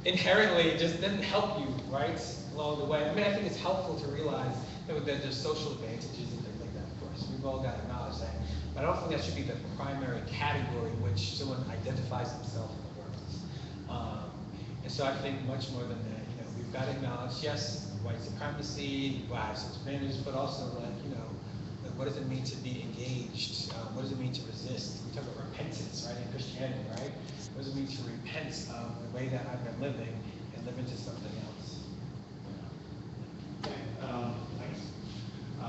S3: inherently, it just doesn't help you, right, along the way. I mean, I think it's helpful to realize that there's social advantages and things like that, of course. We've all got to acknowledge that. But I don't think that should be the primary category in which someone identifies himself in the world. And so I think much more than that, we've got to acknowledge, yes, white supremacy, white advantages, but also like, what does it mean to be engaged? What does it mean to resist? We talk about repentance, right, in Christianity, right? What does it mean to repent of the way that I've been living and live into something else?
S8: Thanks. I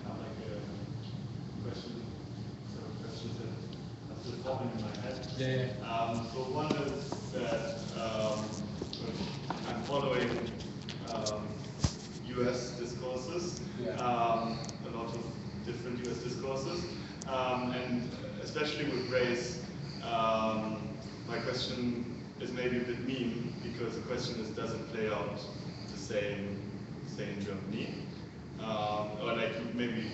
S8: have like a question, sort of questions that are still forming in my head.
S3: Yeah.
S8: So one is that I'm following US discourses, a lot of different US discourses, and especially with race, my question is maybe a bit mean, because the question is, does it play out the same, say, in Germany? Or like maybe,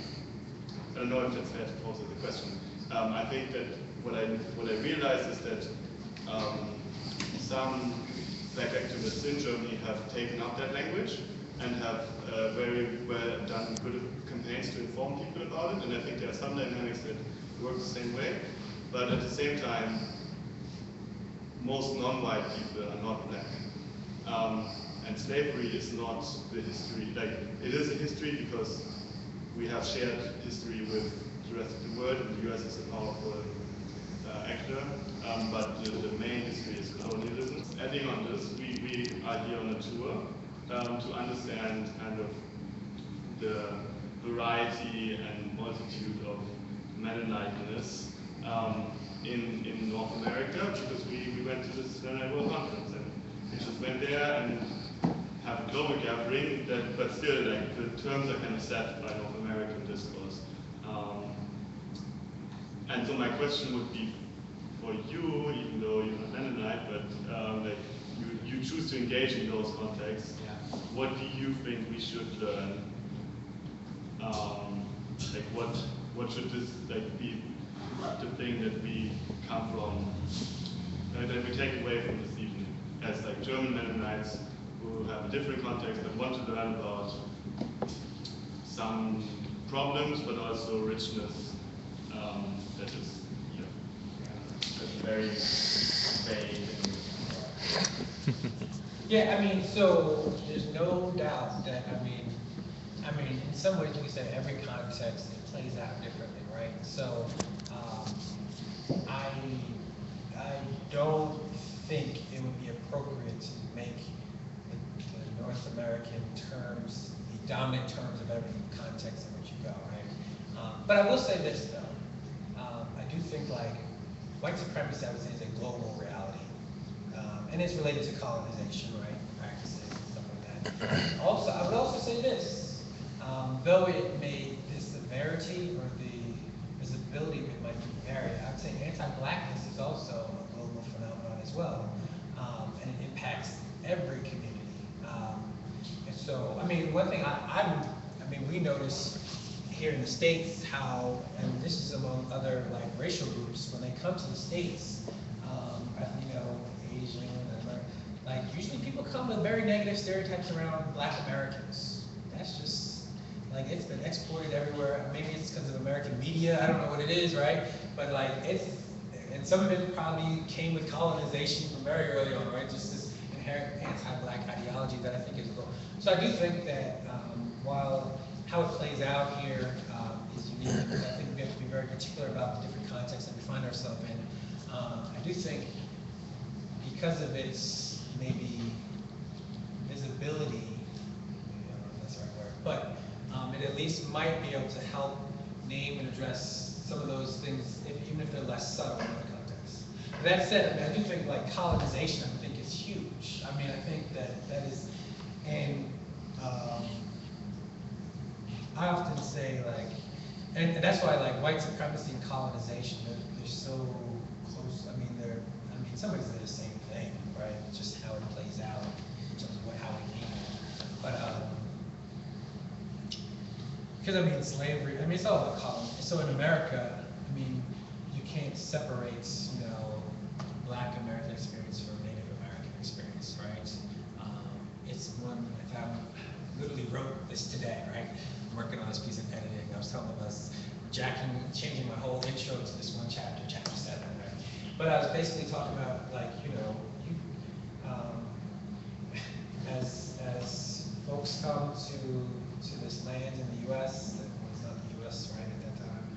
S8: I don't know if it's fair to pose as a question. I think that what I realized is that some black activists in Germany have taken up that language and have very well done good campaigns campaigns to inform people about it, and I think there are some dynamics that work the same way, but at the same time, most non-white people are not black. And slavery is not the history, like, it is a history because we have shared history with the rest of the world, and the US is a powerful actor, but the main history is colonialism. Adding on this, we are here on a tour to understand kind of the variety and multitude of Mennoniteness in North America, because we went to this Mennonite World Conference, and we just went there and have a global gathering, but still, like, the terms are kind of set by North American discourse. And so my question would be for you, even though you're not Mennonite, but like, you choose to engage in those contexts.
S3: Yeah.
S8: What do you think we should learn? Like, what should this, like, be the thing that we come from, that we take away from this evening as, like, German Mennonites who have a different context and want to learn about some problems, but also richness that is here. That's very vague.
S9: Yeah, I mean, so there's no doubt that, I mean, in some ways, like you said, every context, it plays out differently, right? So, I don't think it would be appropriate to make the North American terms the dominant terms of every context in which you go, right? But I will say this, though. I do think, like, white supremacy, I would say, is a global reality. And it's related to colonization, right? Practices and stuff like that. Also, I would also say this. Though the severity or the visibility of it might vary, I would say anti-blackness is also a global phenomenon as well. And it impacts every community. And so, I mean, one thing we notice here in the States how, and this is among other, like, racial groups, when they come to the States, you know, Asian, like, usually people come with very negative stereotypes around Black Americans. That's just, like, it's been exported everywhere. Maybe it's because of American media, I don't know what it is, right? But, like, and some of it probably came with colonization from very early on, right? Just this inherent anti-Black ideology that I think is low. So I do think that while how it plays out here is unique, I think we have to be very particular about the different contexts that we find ourselves in. I do think because of its maybe visibility, I don't know if that's the right word, but it at least might be able to help name and address some of those things, even if they're less subtle in other contexts. But that said, I mean, I do think, like, colonization, I think, is huge. I mean, I think that is, and I often say, like, and that's why, like, white supremacy and colonization, they're so close. I mean, in some ways they're the same thing, right? It's just how it plays out in terms of how we mean it. But because I mean, slavery, I mean, it's all about colonization. So in America, I mean, you can't separate, you know, Black American experience from Native American experience, right? It's one, I literally wrote this today, right? I'm working on this piece of editing. I was telling us, changing my whole intro to this one chapter, chapter 7, right? But I was basically talking about, like, you know, as folks come to this land in the U.S., that was not the U.S. right at that time,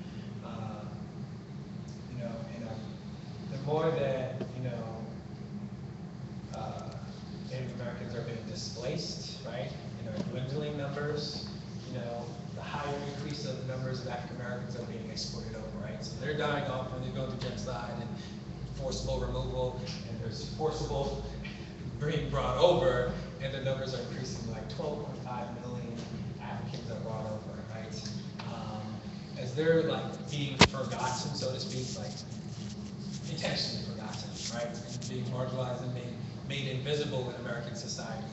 S9: you know, and the more that, you know, Native Americans are being displaced, right? You know, dwindling numbers, you know, the higher increase of numbers of African Americans are being exported over, right? So they're dying off when they go through genocide and forcible removal, and there's forcible being brought over, and the numbers are increasing. Like 12.5 million Africans are brought over, right? As they're, like, being forgotten, so to speak, like intentionally forgotten, right? And being marginalized and made invisible in American society.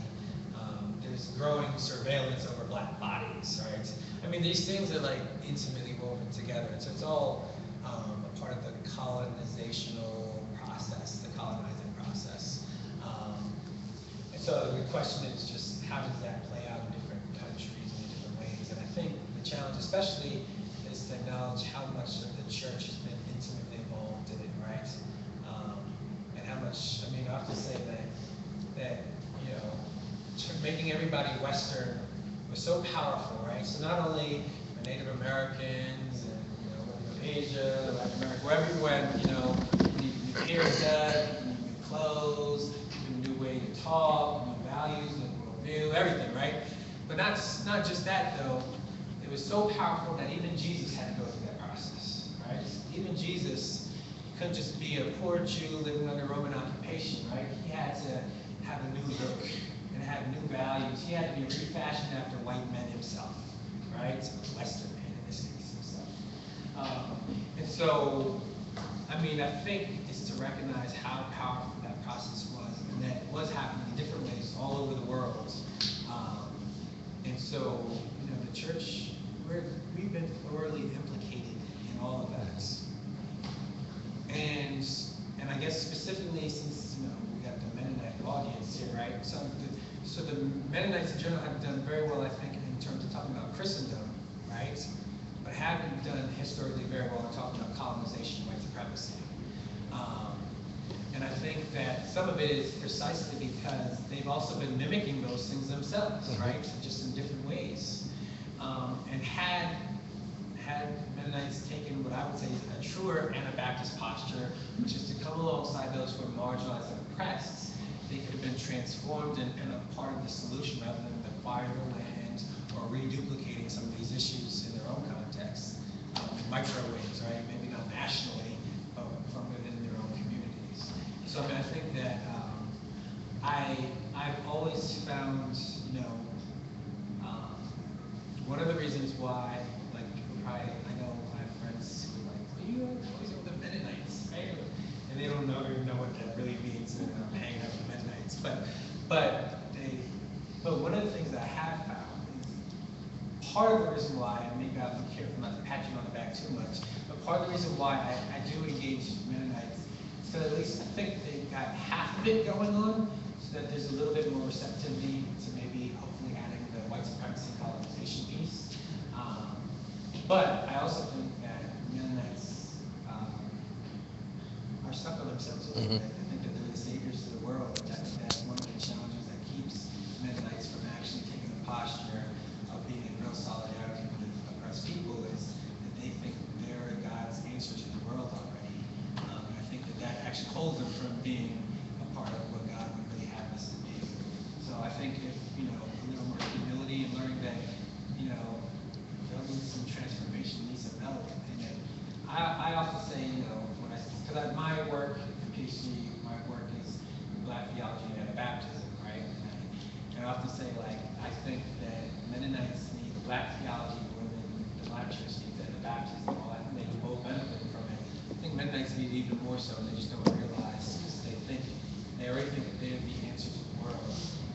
S9: There's growing surveillance over Black bodies, right? I mean, these things are, like, intimately woven together. So it's all a part of the colonizational process, the colonizing process. And so the question is just, how does that play out in different countries in different ways? And I think the challenge is especially is to acknowledge how much of the church has been intimately involved in it, right? And how much, I mean, I have to say that you know, making everybody Western was so powerful, right? So not only the Native Americans and, you know, whether you go to Asia, Latin America, wherever you went, you know, new haircut, new clothes, new way to talk, new values, new worldview, everything, right? But not just that though. It was so powerful that even Jesus had to go through that process, right? Even Jesus couldn't just be a poor Jew living under Roman occupation, right? He had to have a new look and have new values. He had to be refashioned after white men himself, right? Western men in this case himself. And so, I mean, I think it's to recognize how powerful that process was and that it was happening in different ways all over the world. And so, you know, the church, we've been thoroughly implicated in all of that. And I guess specifically since, you know, we got the Mennonite audience here, right? So the Mennonites in general have done very well, I think, in terms of talking about Christendom, right? But haven't done historically very well in talking about colonization, white supremacy. And I think that some of it is precisely because they've also been mimicking those things themselves, right? Just in different ways. And had Mennonites taken what I would say is a truer Anabaptist posture, which is to come alongside those who are marginalized and oppressed, they could have been transformed and a part of the solution rather than acquiring the land or reduplicating some of these issues in their own context. Microwaves, right? Maybe not nationally, but from within their own communities. So I mean, I think that I've always found, you know, one of the reasons why, like, people probably, I know I have friends who are like, well, you always with the Mennonites, right? And they don't even know what that really means, and I'm hanging out with Mennonites. But one of the things that I have found is part of the reason why, and maybe I'll be careful not to pat you on the back too much, but part of the reason why I do engage Mennonites is to at least think they've got half of it going on, so that there's a little bit more receptivity to maybe hopefully adding the white supremacy colonization piece. But I also think that Mennonites are stuck on themselves a little bit. I think that they're the saviors of the world. I think that's one of the challenges that keeps Mennonites from actually taking the posture of being in real solidarity with oppressed people is that they think they're God's answer to the world already. I think that actually holds them from being a part of what God would really have us to be. So I think if, you know, a little more humility and learning that, you know, there needs some transformation, needs some development. And I often say, you know, because my work, in PhD, my work is Black theology and Anabaptism, right? And I often say, like, I think that Mennonites need Black theology more than the Black church needs Anabaptism. Well, I think they both benefit from it. I think Mennonites need even more so, and they just don't realize, because they already think that they're the answer to the world.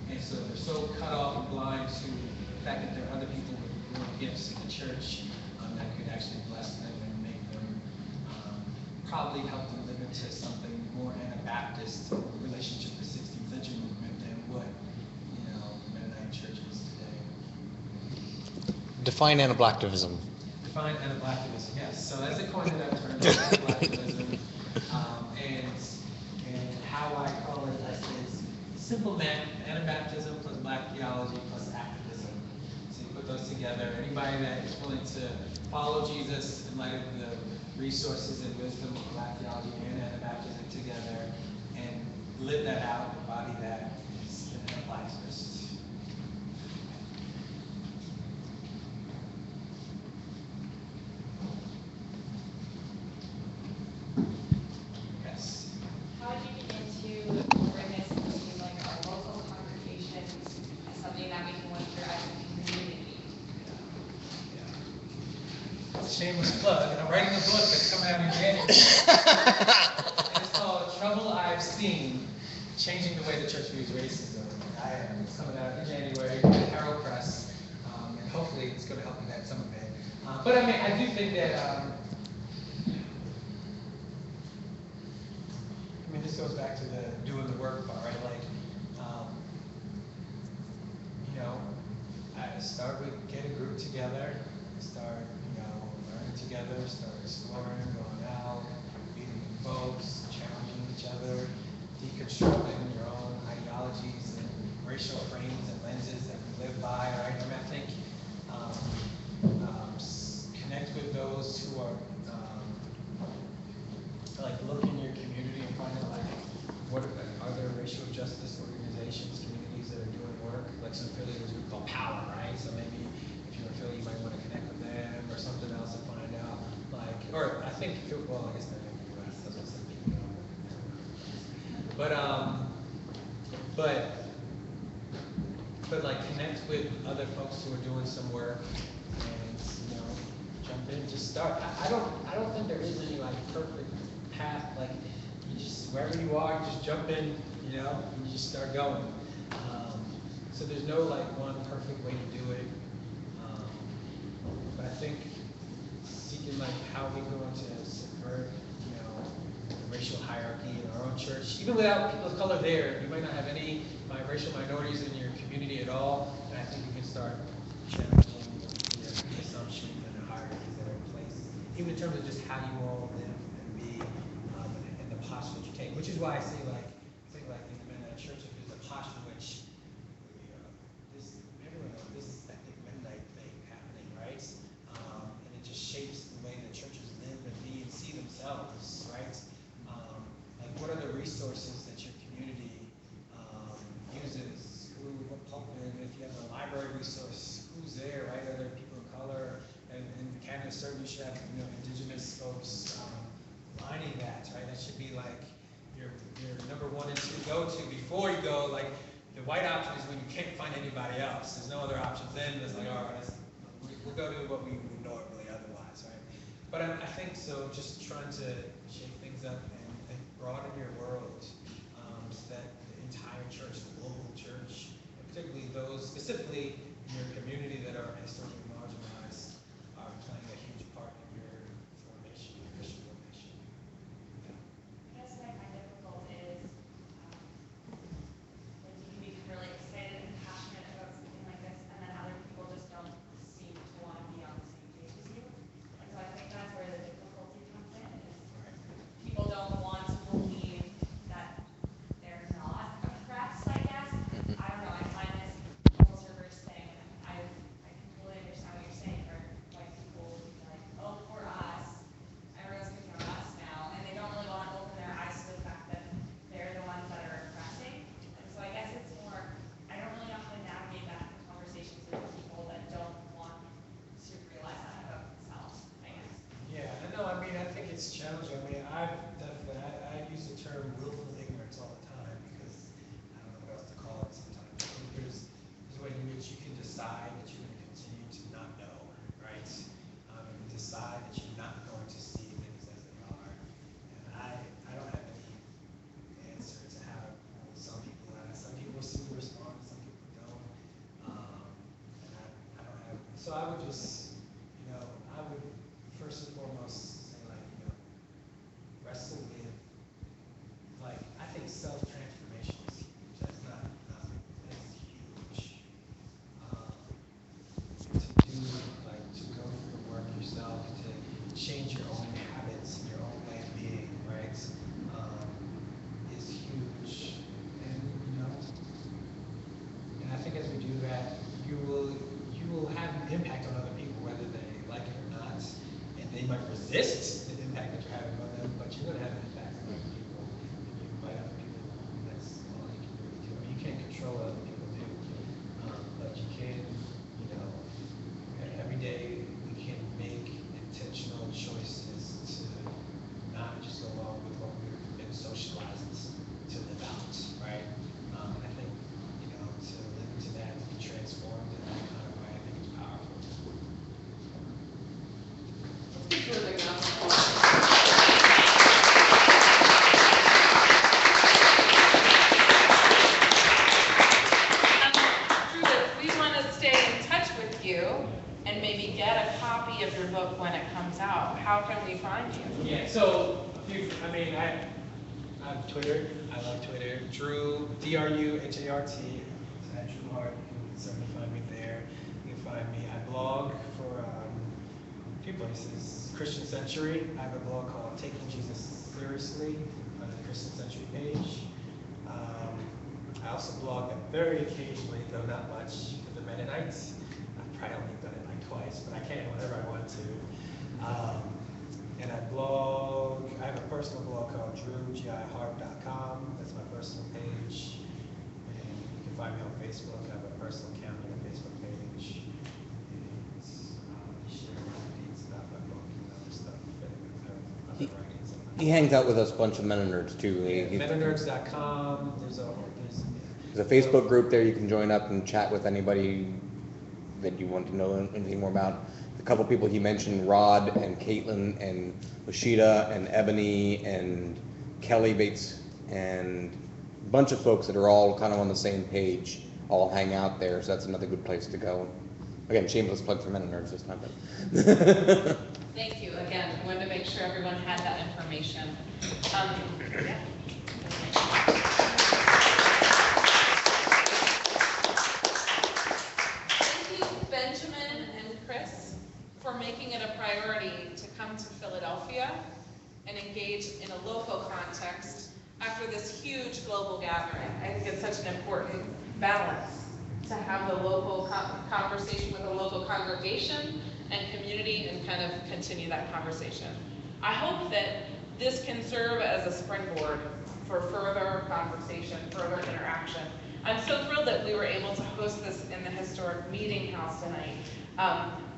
S9: And so they're so cut off and blind to the fact that there are other people with real gifts in the church that could actually bless them and make them, probably help them live into something more Anabaptist relationship to the 16th century movement than what, you know, Mennonite churches today.
S2: Define Anabaptism.
S9: Define Anabaptism, yes. So as a coin that term, Anabaptism, and how I call it, I say it's simple math, Anabaptism plus Black theology plus activism. So you put those together. Anybody that is willing to follow Jesus in light of the resources and wisdom of Black theology and Anabaptism together and live that out, embody that, is an Anabaptist. Yes.
S10: How did you begin to bring this into like our local congregations as something that we can work through as a community?
S9: Shameless plug. I'm writing a book that's coming out in January. And it's called Trouble I've Seen, Changing the Way the Church Views Racism. It's coming out in January with Herald Press, and hopefully it's going to help you get some of it. But I mean, I do think that, I mean, this goes back to the doing the work part, right? Like, you know, I start with get a group together, start, learning together, start exploring, going out, meeting new folks, challenging each other, deconstructing your own ideologies and racial frames and lenses that we live by, right? I mean, I think connect with those who are like look in your community and find out like what are there racial justice organizations, communities that are doing work. Like some Philly, there's a group called Power, right? So maybe if you're in Philly, you might want to connect with them or something else to find out. Like, or I think, well, I guess they're in the U.S. That's what some people know. But like connect with other folks who are doing some work and jump in, just start. I don't think there is any like perfect path. Like you just wherever you are, you just jump in, and you just start going. So there's no like one perfect way to do it. But I think seeking like how we going to subvert, the racial hierarchy in our own church, even without people of color there, you might not have any racial minorities in your community at all. And I think you can start challenging the assumptions and the hierarchies that are in place, even in terms of just how you all live and be, and the posture that you take. Which is why I say like in the Mennonite church, if there's a posture which everyone knows this is ethnic Mennonite thing happening, right? And it just shapes the way that churches live and be and see themselves, right? Like what are the resources that your community uses? What pulpit? If you have a library resource, who's there, right? Are there people of color? And Canada certainly should have, indigenous folks lining that, right? That should be like your number 1 and 2 go-to before you go. Like the white option is when you can't find anybody else. There's no other options. Then it's like, all right, we'll go to what we would normally otherwise, right? But I think so. Just trying to shake things up and broaden your world, so that the entire church, the global church, and particularly those specifically in your community that are historically marginalized, are playing a huge part in your formation, your Christian formation.
S10: I guess what I find difficult is like you can be really excited and passionate about something like this, and then other people just don't seem to want to be on the same page as you. And so I think that's where the difficulty comes in. Is people don't want to believe that they're not oppressed, I guess. I don't know, I find this almost reverse thing. I completely understand what you're saying, where white people will be like, oh, for us, everyone's picking on us now, and they don't really want to open their eyes to the fact that they're the ones that are oppressing. And so I guess it's more, I don't really know how to navigate that in conversations with people that don't want to realize that about themselves, I guess.
S9: Yeah, I mean, I think it's challenging. I mean, I use the term willful ignorance all the time because I don't know what else to call it sometimes. I think there's a way in which you can decide that you're going to continue to not know, right? And decide that you're not going to see things as they are. And I don't have any answer to how some people seem to respond, some people don't. And I don't have, so I would just, I would first and foremost say like, wrestle with, like, I think self-transformation is huge. That's not nothing. That's huge. To go through the work yourself, to change your own habits, your own way of being, right? Is huge. And I think as we do that, you will have an impact on other people, whether they like it or not. And they might resist the impact that you're having on them, but you're going to have an impact on other people. And you invite other people. That's all you can really do. I mean, you can't control what other people do, but you can, every day we can make intentional choices to not just go along with what we've been socialized to live out, right? And I think, to live into that, to be transformed in that kind of way, I think it's powerful.
S1: It's really gospel. We want to stay in touch with you and maybe get a copy of your book when it comes out. How can we find you?
S9: Yeah, so I have Twitter. I love Twitter. Drew, D-R-U-H-A-R-T. Drew Hart. You can certainly find me there. You can find me. I blog for places. Christian Century, I have a blog called Taking Jesus Seriously on the Christian Century page. I also blog very occasionally, though not much, for the Mennonites. I've probably only done it like twice, but I can whenever I want to. And I blog, I have a personal blog called drewgihart.com. That's my personal page. And you can find me on Facebook. I have a personal account on a Facebook page. And share updates about my book and other stuff, other writings.
S2: He hangs out with us a bunch of MennoNerds too.
S9: MennoNerds.com. There's
S2: a Facebook group there. You can join up and chat with anybody that you want to know anything more about. A couple people he mentioned, Rod and Caitlin and Rashida and Ebony and Kelly Bates and a bunch of folks that are all kind of on the same page, all hang out there. So that's another good place to go. Again, shameless plug for MennoNerds this time. But
S1: Thank you again. I wanted to make sure everyone had that information. Yeah. Thank you, Benjamin and Chris, for making it a priority to come to Philadelphia and engage in a local context after this huge global gathering. I think it's such an important balance to have the local conversation with a local congregation and community and kind of continue that conversation. I hope that this can serve as a springboard for further conversation, further interaction. I'm so thrilled that we were able to host this in the historic meeting house tonight.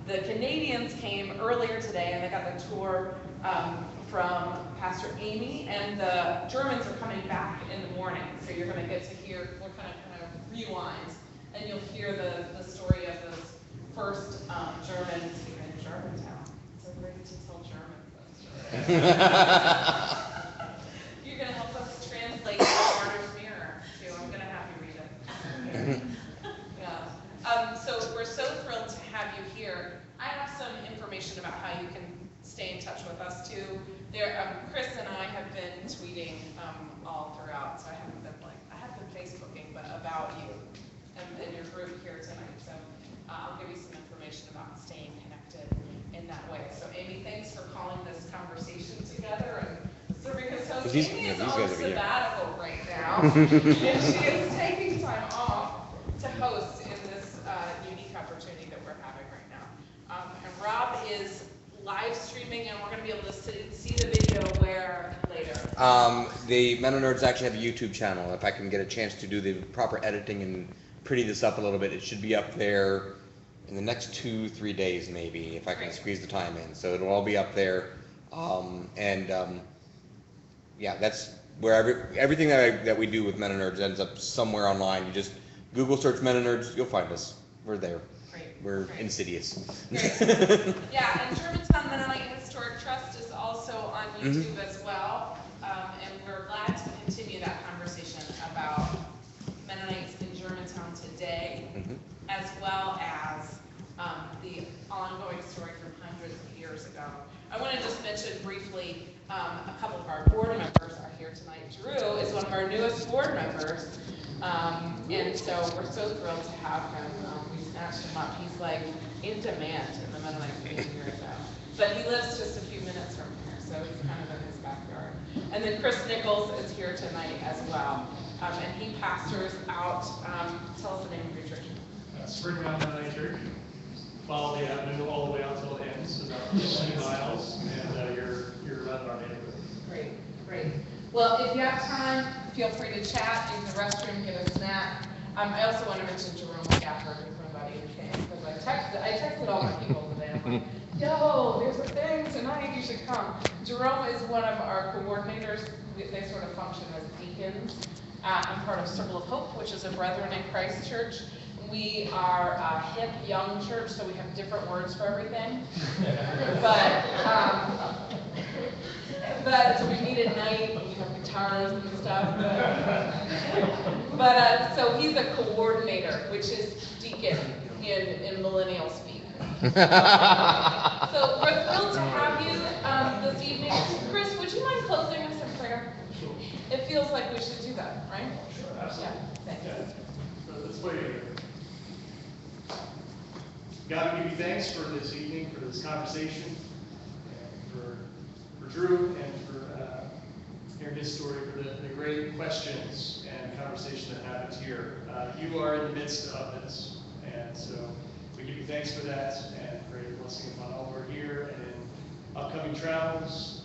S1: The Canadians came earlier today and they got the tour from Pastor Amy, and the Germans are coming back in the morning. So you're going to get to hear, we're kind of rewinds, and you'll hear the story of those first Germans here in Germantown. So we're ready to tell German folks. You're going to help us translate the Martyr's Mirror, too. I'm going to have you read it. Yeah. So we're so thrilled to have you here. I have some information about how you can stay in touch with us, too. Chris and I have been tweeting all throughout, so I have been Facebooking, but about you and your group here tonight. So I'll give you some information about staying connected in that way. So Amy, thanks for calling this conversation together and serving as host. Amy is on a sabbatical right now, and she is taking time off to host in this unique opportunity that we're having right now. And Rob is live streaming, and we're going to be able to see the video where later?
S2: The MennoNerds actually have a YouTube channel. If I can get a chance to do the proper editing and pretty this up a little bit, it should be up there in the next 2-3 days maybe, if I can squeeze the time in. So it'll all be up there. Yeah, that's where everything that we do with MennoNerds ends up somewhere online. You just Google search MennoNerds, you'll find us. We're there. We're insidious.
S1: Yeah, and Germantown Mennonite Historic Trust is also on YouTube as well. And we're glad to continue that conversation about Mennonites in Germantown today, as well as the ongoing story from hundreds of years ago. I want to just mention briefly, a couple of our board members are here tonight. Drew is one of our newest board members, and so we're so thrilled to have him. We snatched him up. He's like in demand in the Mennonite community right now. But he lives just a few minutes from here, so he's kind of in his backyard. And then Chris Nichols is here tonight as well, and he pastors out. Tell us the name of your church.
S6: Spring Mountain Mennonite Church. Follow the avenue all the way out till it ends, about 20 miles, and you're right in our neighborhood.
S1: Great, great. Well, if you have time, feel free to chat, use the restroom, get a snack. I also want to mention Jerome Gafford, who's my buddy who came, because I texted all my people today. I'm like, yo, there's a thing tonight, you should come. Jerome is one of our coordinators. They sort of function as deacons. I'm part of Circle of Hope, which is a Brethren in Christ church. We are a hip, young church, so we have different words for everything. But so we meet at night, we have guitars and stuff. But so he's a coordinator, which is deacon in millennial speak. So we're thrilled to have you this evening. Chris, would you mind closing us in prayer? It feels like we should do that, right?
S6: Sure, absolutely.
S1: Yeah, thanks.
S6: So this way.
S11: God, we give you thanks for this evening, for this conversation, and for Drew, and for hearing his story, for the great questions and conversation that happens here. You are in the midst of this, and so we give you thanks for that, and pray a blessing upon all who are here and in upcoming travels,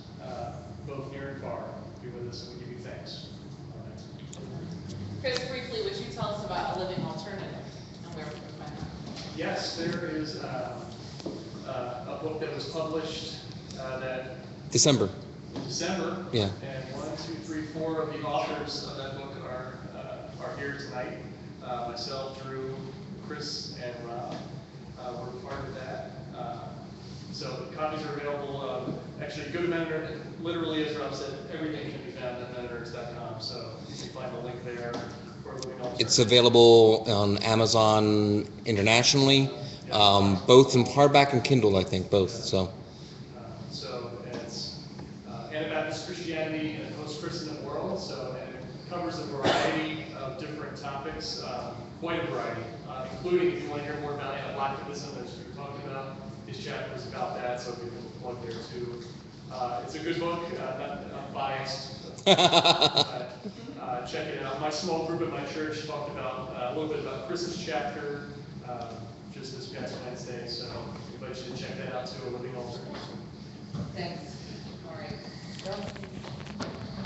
S11: both near and far. Be with us, and we give you thanks. Amen.
S1: Chris, briefly, would you tell us about a living alternative and where we can find that?
S11: Yes, there is a book that was published that
S2: December.
S11: December.
S2: Yeah.
S11: And 1, 2, 3, 4 of the authors of that book are here tonight. Myself, Drew, Chris, and Rob were part of that. So copies are available. Actually, go to MennoNerds. Literally, as Rob said, everything can be found at MennoNerds.com. So you can find the link there.
S2: It's available on Amazon internationally, both in hardback and Kindle, I think, both. So
S11: it's Anabaptist Christianity in a post-Christendom world. So and it covers a variety of different topics, quite a variety, including if you want to hear more about Anabaptism, as we were talking about, his chapter is about that. So we can plug there too. It's a good book. Not biased. Check it out. My small group at my church talked about a little bit about Chris's chapter just this past Wednesday, so I invite you to check that out too, a living alternative.
S1: Thanks. All right.